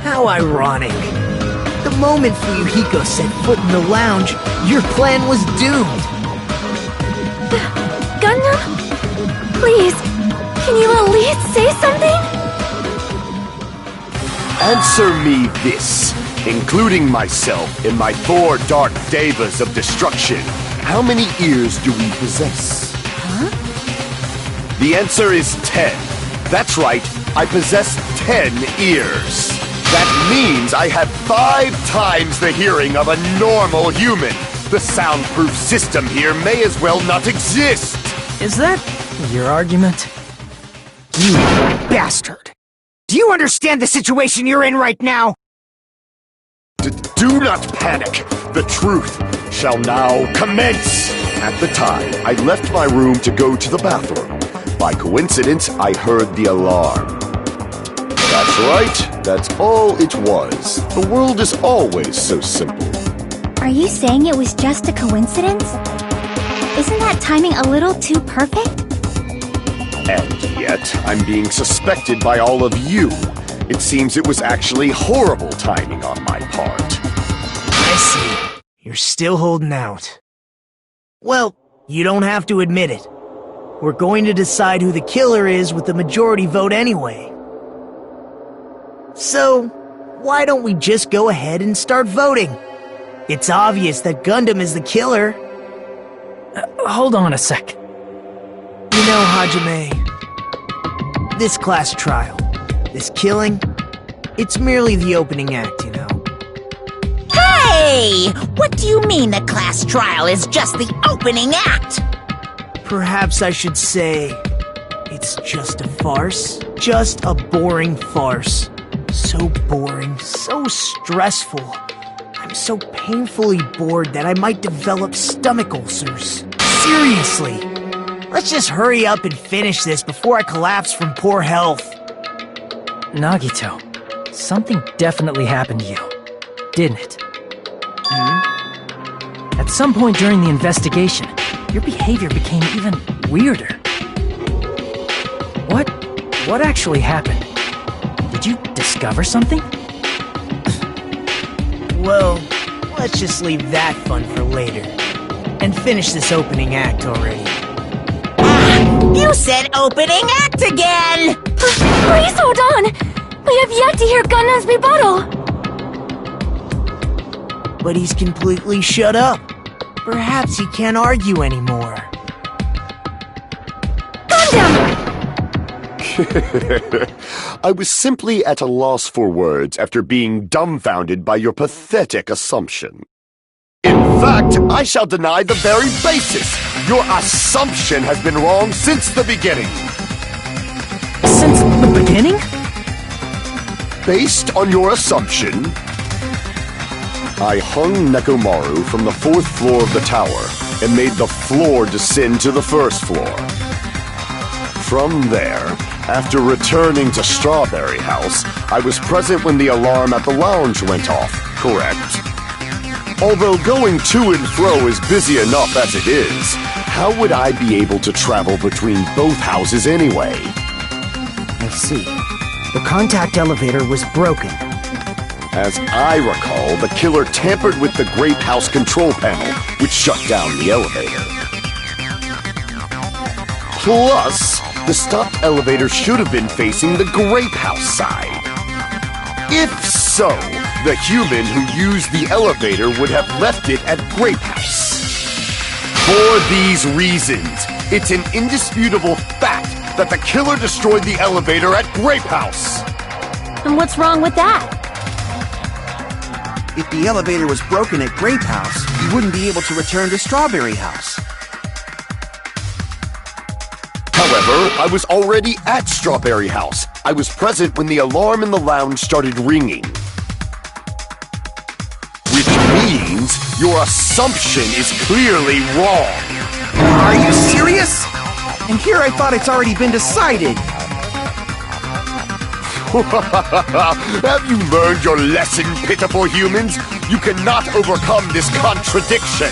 B: How ironic. The moment Fuyuhiko set foot in the lounge, your plan was doomed.
D: Gundam? Please, can you at least say something?
C: Answer me this, including myself in my 4 dark devas of destruction. How many ears do we possess?
D: Huh?
C: The answer is 10. That's right, I possess 10 ears. That means I have 5 times the hearing of a normal human. The soundproof system here may as well not exist.
I: Is that your argument?
H: You bastard! Do you understand the situation you're in right now?
C: Do not panic. The truth shall now commence. At the time, I left my room to go to the bathroom. By coincidence, I heard the alarm. That's right. That's all it was. The world is always so simple.
D: Are you saying it was just a coincidence? Isn't that timing a little too perfect?
C: And yet, I'm being suspected by all of you. It seems it was actually horrible timing on my part.
B: I see. You're still holding out. Well, you don't have to admit it. We're going to decide who the killer is with the majority vote anyway. So, why don't we just go ahead and start voting? It's obvious that Gundam is the killer.
I: Hold on a sec.
B: You know, Hajime, this class trial, this killing, it's merely the opening act, you know.
F: Hey! What do you mean the class trial is just the opening act?
B: Perhaps I should say, it's just a farce. Just a boring farce. So boring, so stressful. I'm so painfully bored that I might develop stomach ulcers. Seriously! Let's just hurry up and finish this before I collapse from poor health.
I: Nagito, something definitely happened to you, didn't it? At some point during the investigation, your behavior became even weirder. What actually happened? Did you discover something?
B: Well, let's just leave that fun for later. And finish this opening act already.
F: You said opening act again!
D: Please hold on! We have yet to hear Gundam's rebuttal!
B: But he's completely shut up. Perhaps he can't argue anymore.
D: Gundam!
C: I was simply at a loss for words after being dumbfounded by your pathetic assumption. In fact, I shall deny the very basis. Your assumption has been wrong since the beginning.
I: Since the beginning?
C: Based on your assumption, I hung Nekomaru from the 4th floor of the tower and made the floor descend to the 1st floor. From there, after returning to Strawberry House, I was present when the alarm at the lounge went off, correct? Although going to and fro is busy enough as it is, how would I be able to travel between both houses anyway?
H: I see. The contact elevator was broken.
C: As I recall, the killer tampered with the Grape House control panel, which shut down the elevator. Plus, the stopped elevator should have been facing the Grape House side. If so, the human who used the elevator would have left it at Grape House. For these reasons, it's an indisputable fact that the killer destroyed the elevator at Grape House.
A: And what's wrong with that?
E: If the elevator was broken at Grape House, you wouldn't be able to return to Strawberry House.
C: However, I was already at Strawberry House. I was present when the alarm in the lounge started ringing. Your assumption is clearly wrong.
E: Are you serious? And here I thought it's already been decided.
C: Have you learned your lesson, pitiful humans? You cannot overcome this contradiction.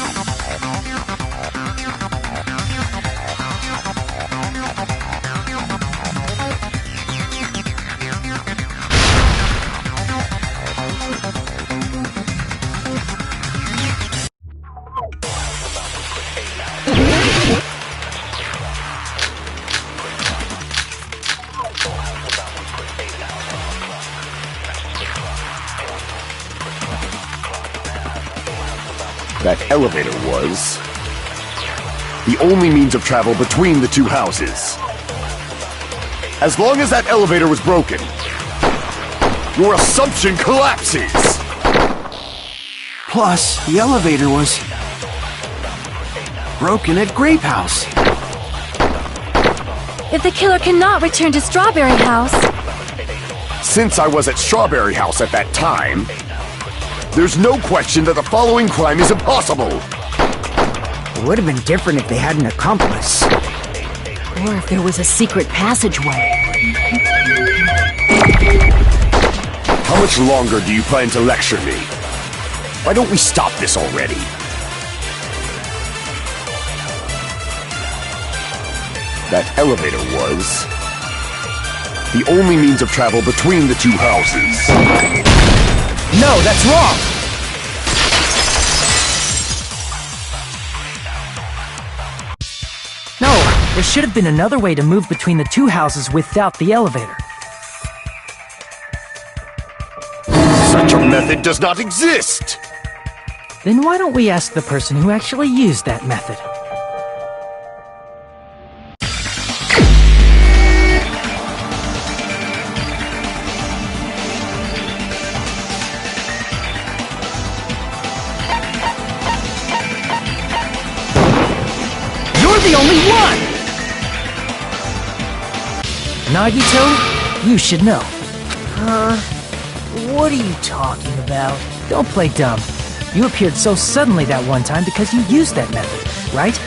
C: That elevator was the only means of travel between the two houses. As long as that elevator was broken, your assumption collapses.
E: Plus, the elevator was broken at Grape House.
D: If the killer cannot return to Strawberry House...
C: Since I was at Strawberry House at that time, there's no question that the following crime is impossible.
H: It would have been different if they had an accomplice.
A: Or if there was a secret passageway.
C: How much longer do you plan to lecture me? Why don't we stop this already? That elevator was the only means of travel between the two houses.
I: No, that's wrong! No, there should have been another way to move between the two houses without the elevator.
C: Such a method does not exist!
I: Then why don't we ask the person who actually used that method?
B: The only one!
I: Nagito, you should know.
B: What are you talking about?
I: Don't play dumb. You appeared so suddenly that one time because you used that method, right?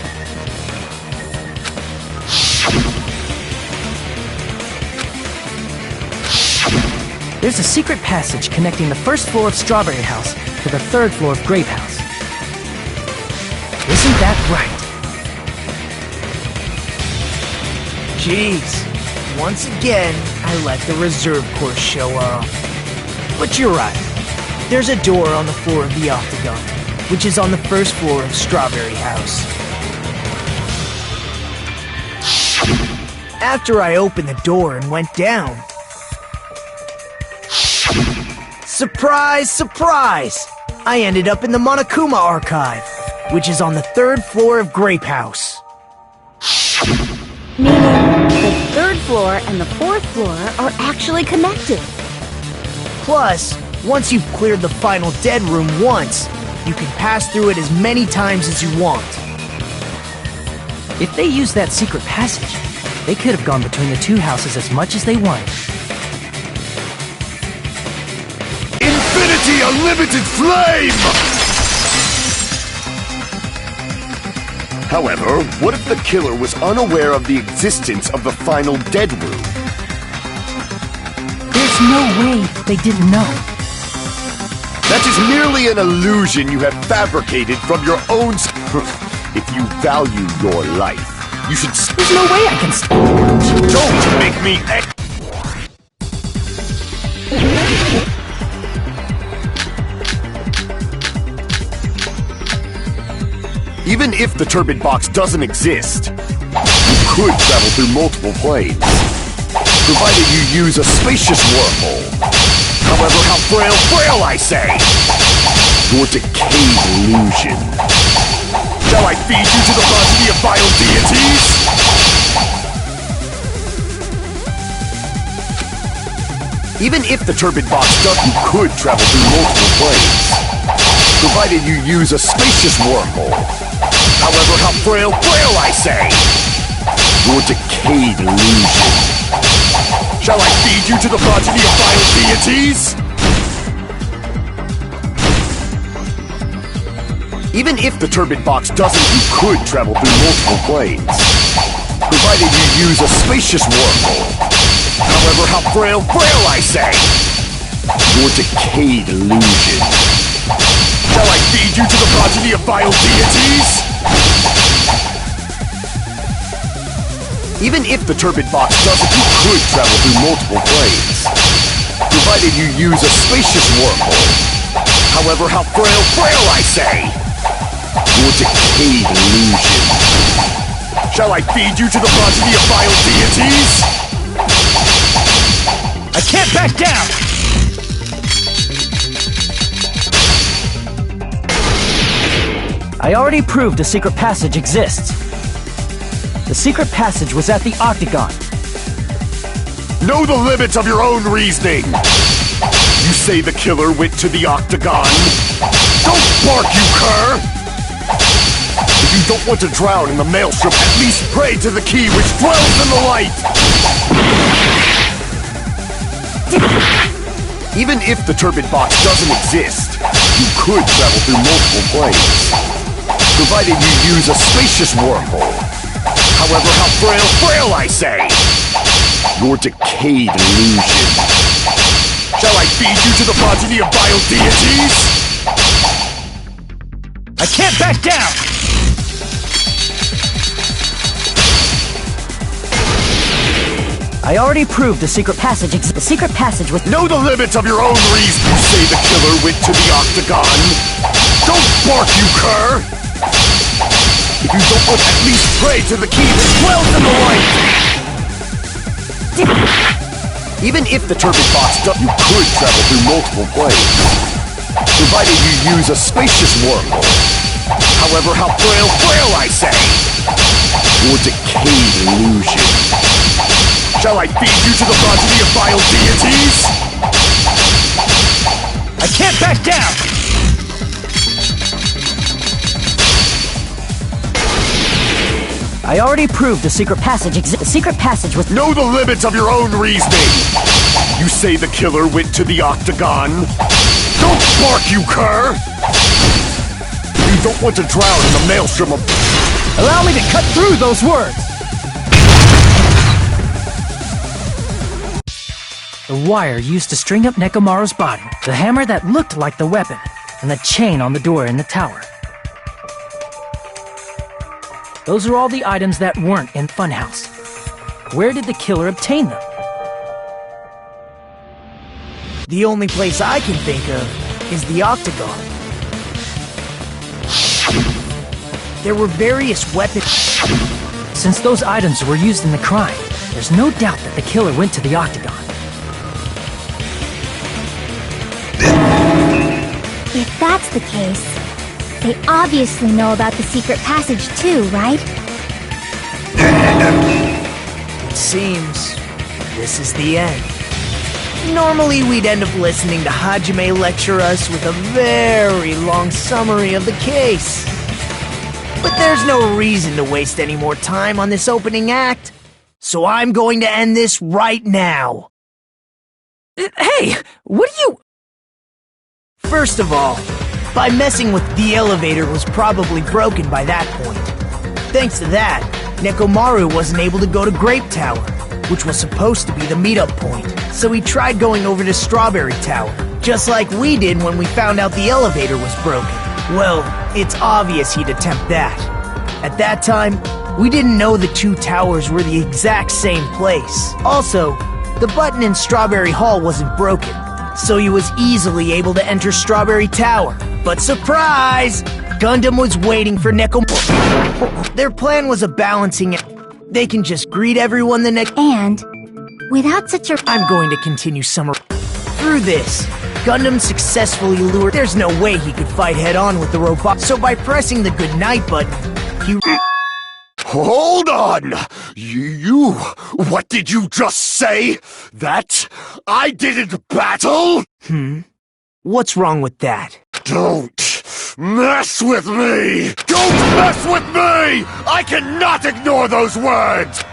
I: There's a secret passage connecting the first floor of Strawberry House to the third floor of Grape House. Isn't that right?
B: Jeez, once again, I let the reserve course show off. But you're right. There's a door on the floor of the Octagon, which is on the first floor of Strawberry House. After I opened the door and went down... Surprise, surprise! I ended up in the Monokuma Archive, which is on the third floor of Grape House.
A: Meaning, the third floor and the fourth floor are actually connected.
B: Plus, once you've cleared the final dead room once, you can pass through it as many times as you want.
I: If they used that secret passage, they could have gone between the two houses as much as they wanted.
C: Infinity Unlimited Flame! However, what if the killer was unaware of the existence of the final dead room?
I: There's no way they didn't know.
C: That is merely an illusion you have fabricated from your own... If you value your life, you should...
I: There's no way I can...
C: Don't make me... Even if the turbid box doesn't exist, you could travel through multiple planes, provided you use a spacious wormhole. However, how frail, I say! Your decayed illusion. Shall I feed you to the progeny of vile deities? Even if the turbid box does, you could travel through multiple planes, provided you use a spacious wormhole. However, how frail, I say! Your decayed illusion. Shall I feed you to the progeny of vile
J: 「 deities?
C: 「
J: 」 「」 「」 「」 「」 「」 「」 「」 「」 "」 "」 "」 "」 "」 "」 "」 "」 "」 "」 "」 "」 "」 "」 "」 "」 "」 "」 "」 "」 "」 "」 "」 "」 "」 "」 "
C: Even if the turbid box doesn't, you could travel through multiple planes, provided you use a spacious wormhole. However, how frail I say! Your decayed illusion. Shall I feed you to the progeny of vile deities? Even if the turbid box doesn't, you could travel through multiple planes, provided you use a spacious wormhole. However, how frail I say! Your decayed illusion. Shall I feed you to the progeny of vile deities?
I: I can't back down! I already proved a secret passage exists. The secret passage was at the Octagon.
C: Know the limits of your own reasoning! You say the killer went to the Octagon? Don't bark, you cur! If you don't want to drown in the maelstrom, at least pray to the key which dwells in the light! Even if the turbid box doesn't exist, you could travel through multiple planes, provided you use a spacious wormhole. However, how frail I say! Your decayed illusion. Shall I feed you to the progeny of vile deities?
I: I can't back down! I already proved the secret passage exists. The secret passage was—
C: Know the limits of your own reason. You say the killer went to the Octagon? Don't bark, you cur! If you don't want, at least pray to the key that dwells in the light! Even if the turbid box does, you could travel through multiple planes, provided you use a spacious wormhole. However, how frail I say! Your decayed illusion. Shall I feed you to the progeny of vile deities?
I: I can't back down! I already proved the secret passage exists. The secret passage was—
C: Know the limits of your own reasoning! You say the killer went to the Octagon? Don't bark, you cur! You don't want to drown in the maelstrom of—
I: Allow me to cut through those words! The wire used to string up Nekomaru's body, the hammer that looked like the weapon, and the chain on the door in the tower. Those are all the items that weren't in Funhouse. Where did the killer obtain them?
B: The only place I can think of is the Octagon. There were various weapons.
I: Since those items were used in the crime, there's no doubt that the killer went to the Octagon.
D: If that's the case, they obviously know about the secret passage too, right?
B: It seems this is the end. Normally we'd end up listening to Hajime lecture us with a very long summary of the case. But there's no reason to waste any more time on this opening act, so I'm going to end this right now.
I: Hey, what are you—
B: First of all, by messing with the elevator was probably broken by that point. Thanks to that, Nekomaru wasn't able to go to Grape Tower, which was supposed to be the meetup point, so he tried going over to Strawberry Tower, just like we did when we found out the elevator was broken. Well, it's obvious he'd attempt that. At that time, we didn't know the two towers were the exact same place. Also, the button in Strawberry Hall wasn't broken, so he was easily able to enter Strawberry Tower. But surprise! Gundam was waiting for Nekomaru. Their plan was a balancing act. They can just greet everyone the next—
D: And, without such a—
B: I'm going to continue summary. Through this, Gundam successfully lured— There's no way he could fight head-on with the robot, so by pressing the goodnight button, he—
C: Hold on! You... What did you just say? That I didn't battle?
B: What's wrong with that?
C: Don't mess with me! Don't mess with me! I cannot ignore those words!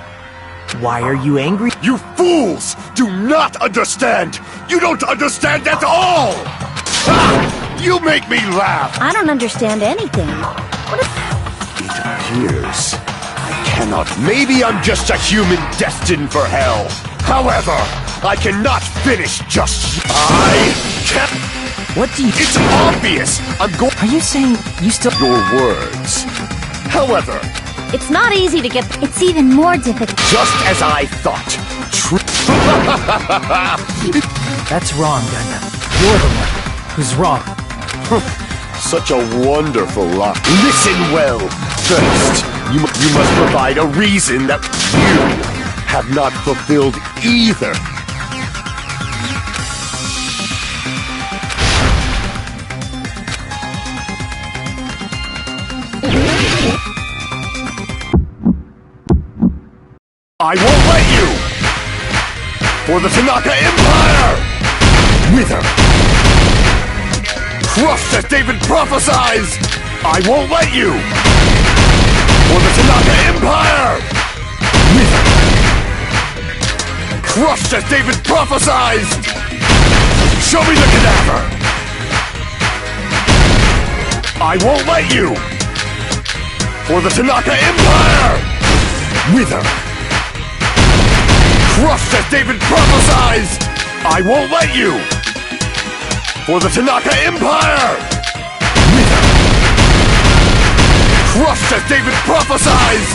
B: Why are you angry?
C: You fools do not understand! You don't understand at all! Ha! You make me laugh!
A: I don't understand anything.
C: It appears I cannot. Maybe I'm just a human destined for hell. However, I cannot finish just. I can't.
I: What do you...
C: It's obvious! I'm going.
I: Are you saying you still...
C: Your words. However,
A: It's not easy to get...
D: It's even more difficult.
C: just as I thought.
I: That's wrong, Gundam. You're the one who's wrong.
C: Such a wonderful lie. Listen well. First, you must provide a reason that you have not fulfilled either. I won't let you! For the Tanaka Empire! Wither! Crushed as David prophesies! I won't let you! For the Tanaka Empire! Wither! Crushed as David prophesies! Show me the cadaver! I won't let you! For the Tanaka Empire! Wither! Crushed as David prophesies! I won't let you! For the Tanaka Empire! Wither! Crushed as David prophesies!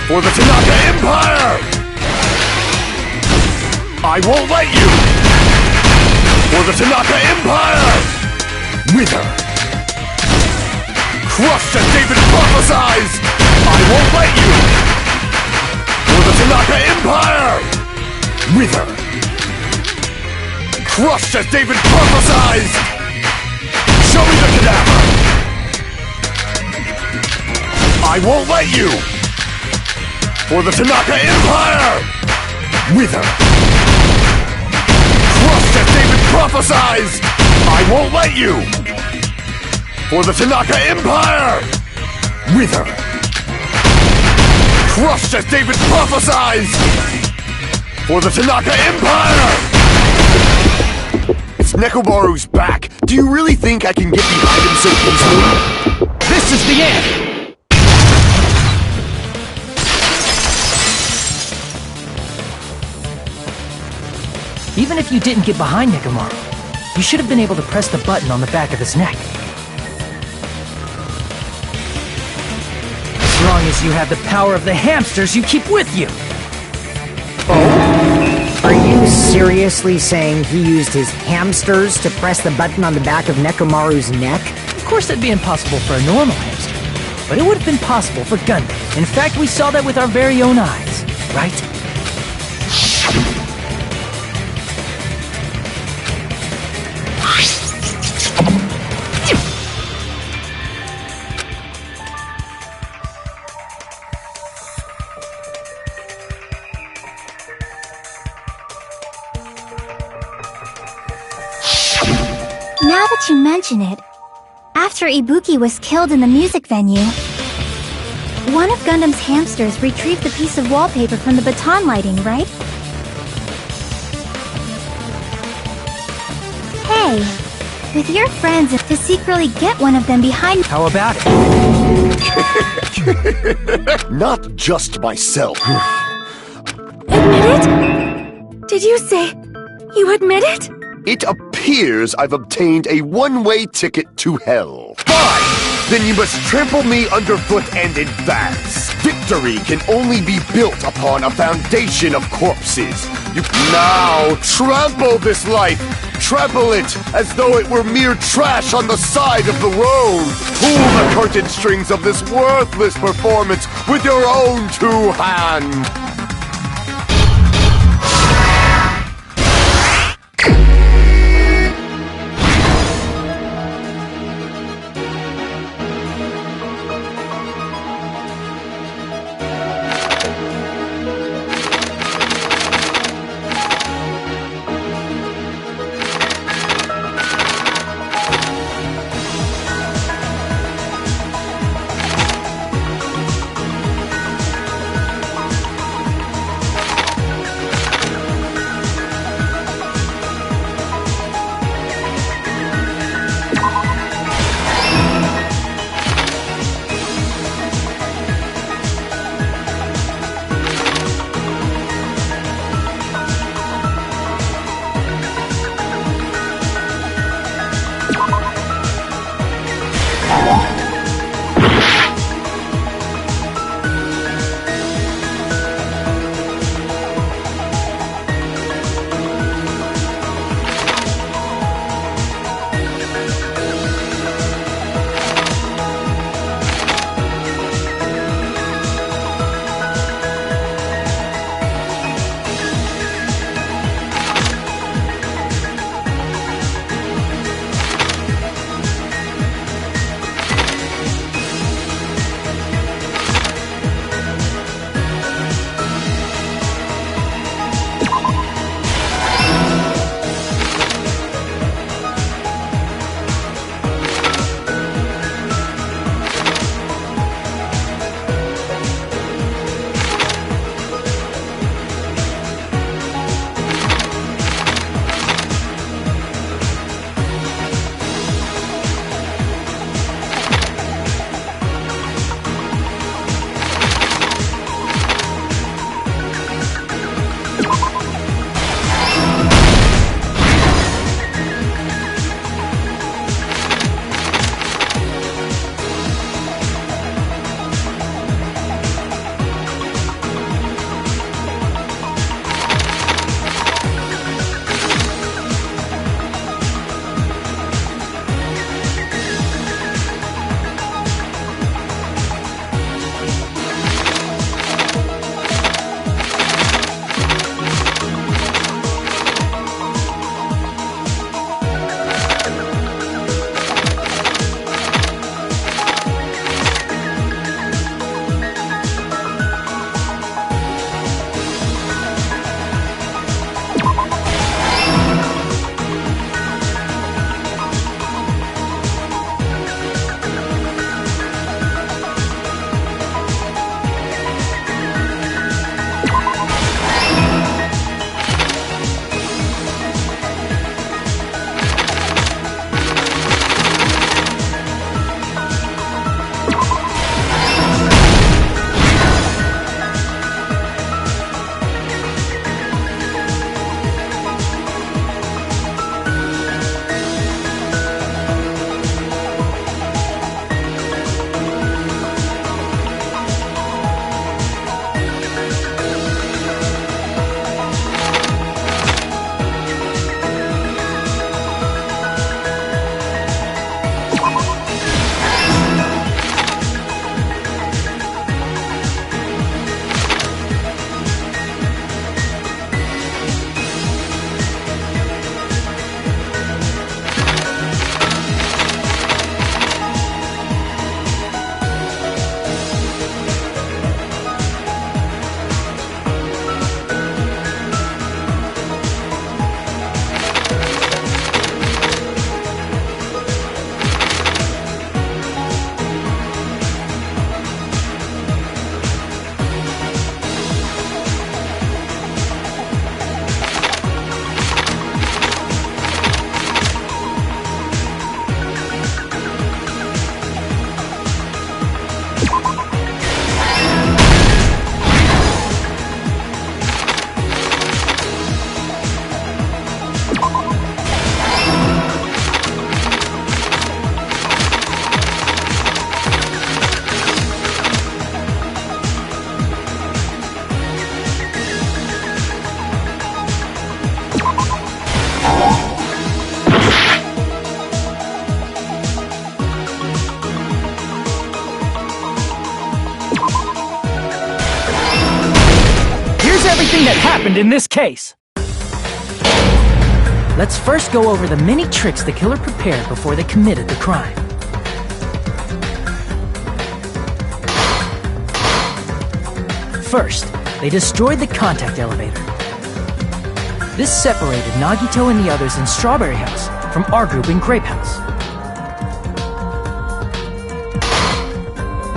C: For the Tanaka Empire! I won't let you! For the Tanaka Empire! Wither! Crushed as David prophesies! I won't let you! For the Tanaka Empire! Wither! Crushed as David prophesies! Show me the cadaver! I won't let you! For the Tanaka Empire! Wither! Crushed as David prophesies! I won't let you! For the Tanaka Empire! Wither! Crushed as David prophesies! For the Tanaka Empire! It's Nekomaru's back. Do you really think I can get behind him so easily?
I: This is the end! Even if you didn't get behind Nekomaru, you should have been able to press the button on the back of his neck. As long as you have the power of the hamsters you keep with you!
H: Are you seriously saying he used his hamsters to press the button on the back of Nekomaru's neck?
I: Of course that'd be impossible for a normal hamster, but it would have been possible for Gundam. In fact, we saw that with our very own eyes, right?
D: Now that you mention it, after Ibuki was killed in the music venue, one of Gundam's hamsters retrieved the piece of wallpaper from the baton lighting, right? Hey, with your friends, to secretly get one of them behind—
I: How about it?
C: Not just myself.
D: Admit it? Did you say you admit it?
C: It appears I've obtained a one-way ticket to hell. Fine! Then you must trample me underfoot and advance. Victory can only be built upon a foundation of corpses. You now trample this life. Trample it as though it were mere trash on the side of the road. Pull the curtain strings of this worthless performance with your own two hands.
I: everything that happened in this case. Let's first go over the many tricks the killer prepared before they committed the crime. First, they destroyed the contact elevator. This separated Nagito and the others in Strawberry House from our group in Grape House.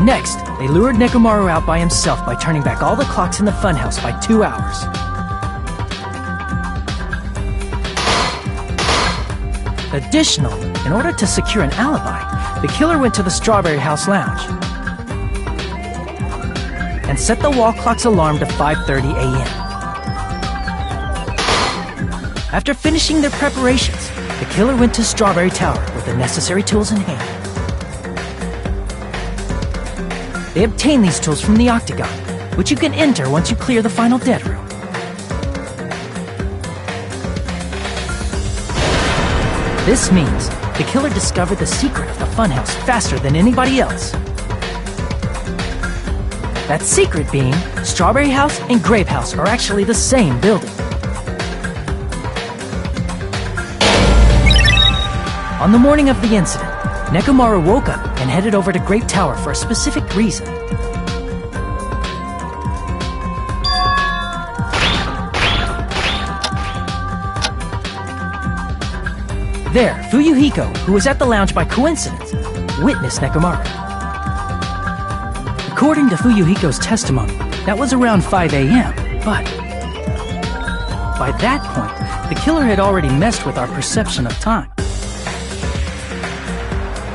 I: Next, they lured Nekomaru out by himself by turning back all the clocks in the funhouse by 2 hours. Additionally, in order to secure an alibi, the killer went to the Strawberry House lounge and set the wall clock's alarm to 5:30 a.m. After finishing their preparations, the killer went to Strawberry Tower with the necessary tools in hand. They obtained these tools from the Octagon, which you can enter once you clear the final dead room. This means the killer discovered the secret of the funhouse faster than anybody else. That secret being, Strawberry House and Grape House are actually the same building. On the morning of the incident, Nekomaru woke up and headed over to Grape Tower for a specific reason. There, Fuyuhiko, who was at the lounge by coincidence, witnessed Nekomaru. According to Fuyuhiko's testimony, that was around 5 a.m., but by that point, the killer had already messed with our perception of time.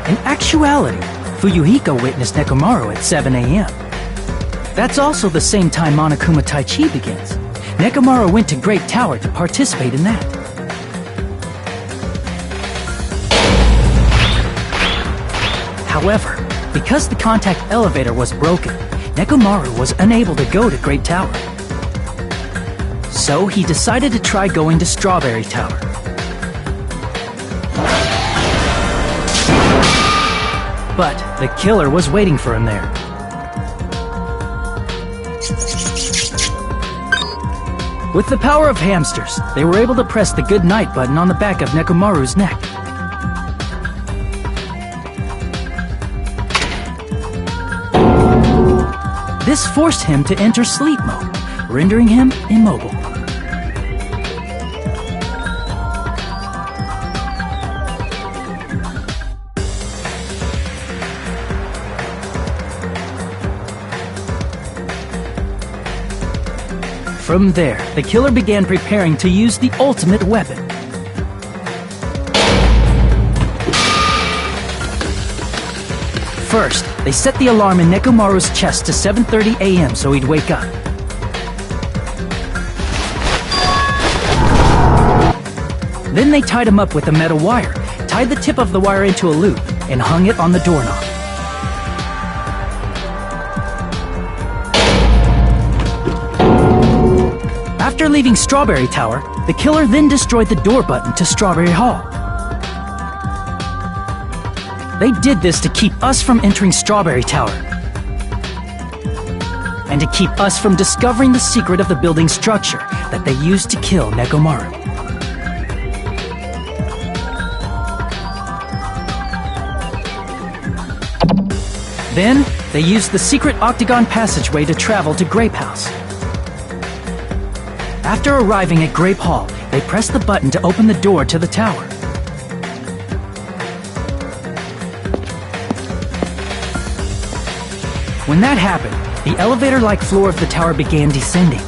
I: In actuality, Fuyuhiko witnessed Nekomaru at 7 a.m. That's also the same time Monokuma Taichi begins. Nekomaru went to Great Tower to participate in that. However, because the contact elevator was broken, Nekomaru was unable to go to Great Tower. So he decided to try going to Strawberry Tower. But the killer was waiting for him there. With the power of hamsters, they were able to press the good night button on the back of Nekomaru's neck. This forced him to enter sleep mode, rendering him immobile. From there, the killer began preparing to use the ultimate weapon. First, they set the alarm in Nekomaru's chest to 7:30 a.m. so he'd wake up. Then they tied him up with a metal wire, tied the tip of the wire into a loop, and hung it on the doorknob. After leaving Strawberry Tower, the killer then destroyed the door button to Strawberry Hall. They did this to keep us from entering Strawberry Tower, and to keep us from discovering the secret of the building's structure that they used to kill Nekomaru. Then, they used the secret octagon passageway to travel to Grape House. After arriving at Grape Hall, they pressed the button to open the door to the tower. When that happened, the elevator-like floor of the tower began descending.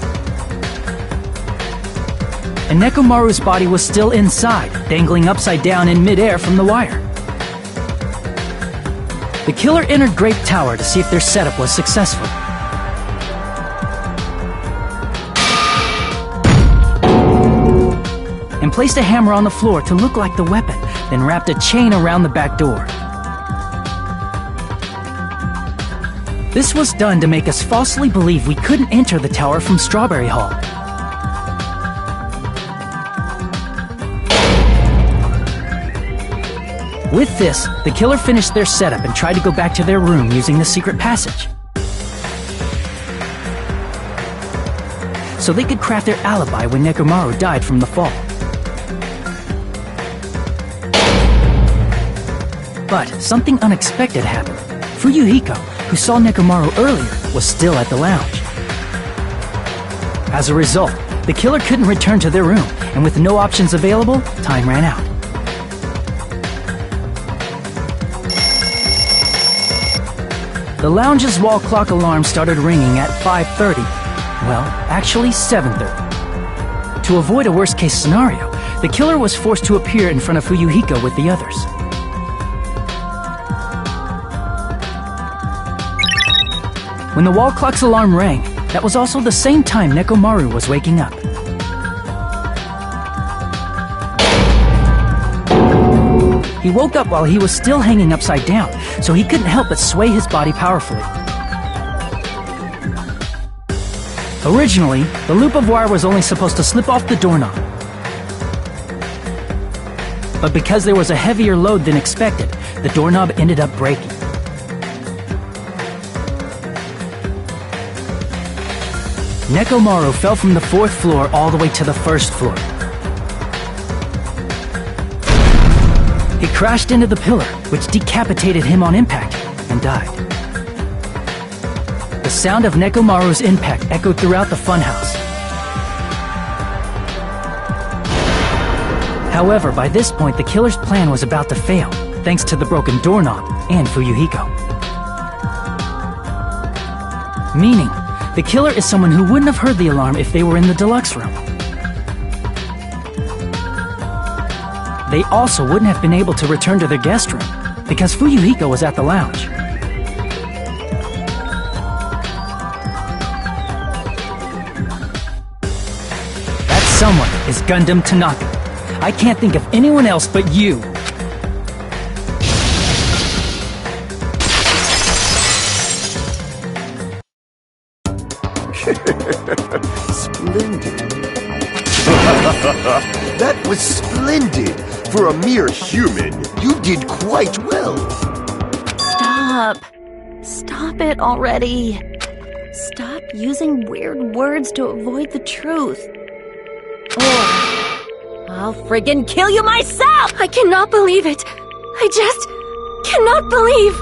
I: And Nekomaru's body was still inside, dangling upside down in midair from the wire. The killer entered Grape Tower to see if their setup was successful. And placed a hammer on the floor to look like the weapon, then wrapped a chain around the back door. This was done to make us falsely believe we couldn't enter the tower from Strawberry Hall. With this, the killer finished their setup and tried to go back to their room using the secret passage. so they could craft their alibi when Nekomaru died from the fall. But something unexpected happened. Fuyuhiko, who saw Nekomaru earlier, was still at the lounge. As a result, the killer couldn't return to their room, and with no options available, time ran out. The lounge's wall clock alarm started ringing at 5:30. Well, actually 7:30. To avoid a worst-case scenario, the killer was forced to appear in front of Fuyuhiko with the others. When the wall clock's alarm rang, that was also the same time Nekomaru was waking up. He woke up while he was still hanging upside down, so he couldn't help but sway his body powerfully. Originally, the loop of wire was only supposed to slip off the doorknob. But because there was a heavier load than expected, the doorknob ended up breaking. Nekomaru fell from the 4th floor all the way to the 1st floor. He crashed into the pillar, which decapitated him on impact, and died. The sound of Nekomaru's impact echoed throughout the funhouse. However, by this point, the killer's plan was about to fail, thanks to the broken doorknob and Fuyuhiko. Meaning, the killer is someone who wouldn't have heard the alarm if they were in the deluxe room. They also wouldn't have been able to return to their guest room, because Fuyuhiko was at the lounge. That someone is Gundam Tanaka. I can't think of anyone else but you.
C: Splendid. That was splendid. For a mere human, you did quite well.
A: Stop. Stop it already. Stop using weird words to avoid the truth. Or I'll friggin' kill you myself!
D: I cannot believe it. I just cannot believe.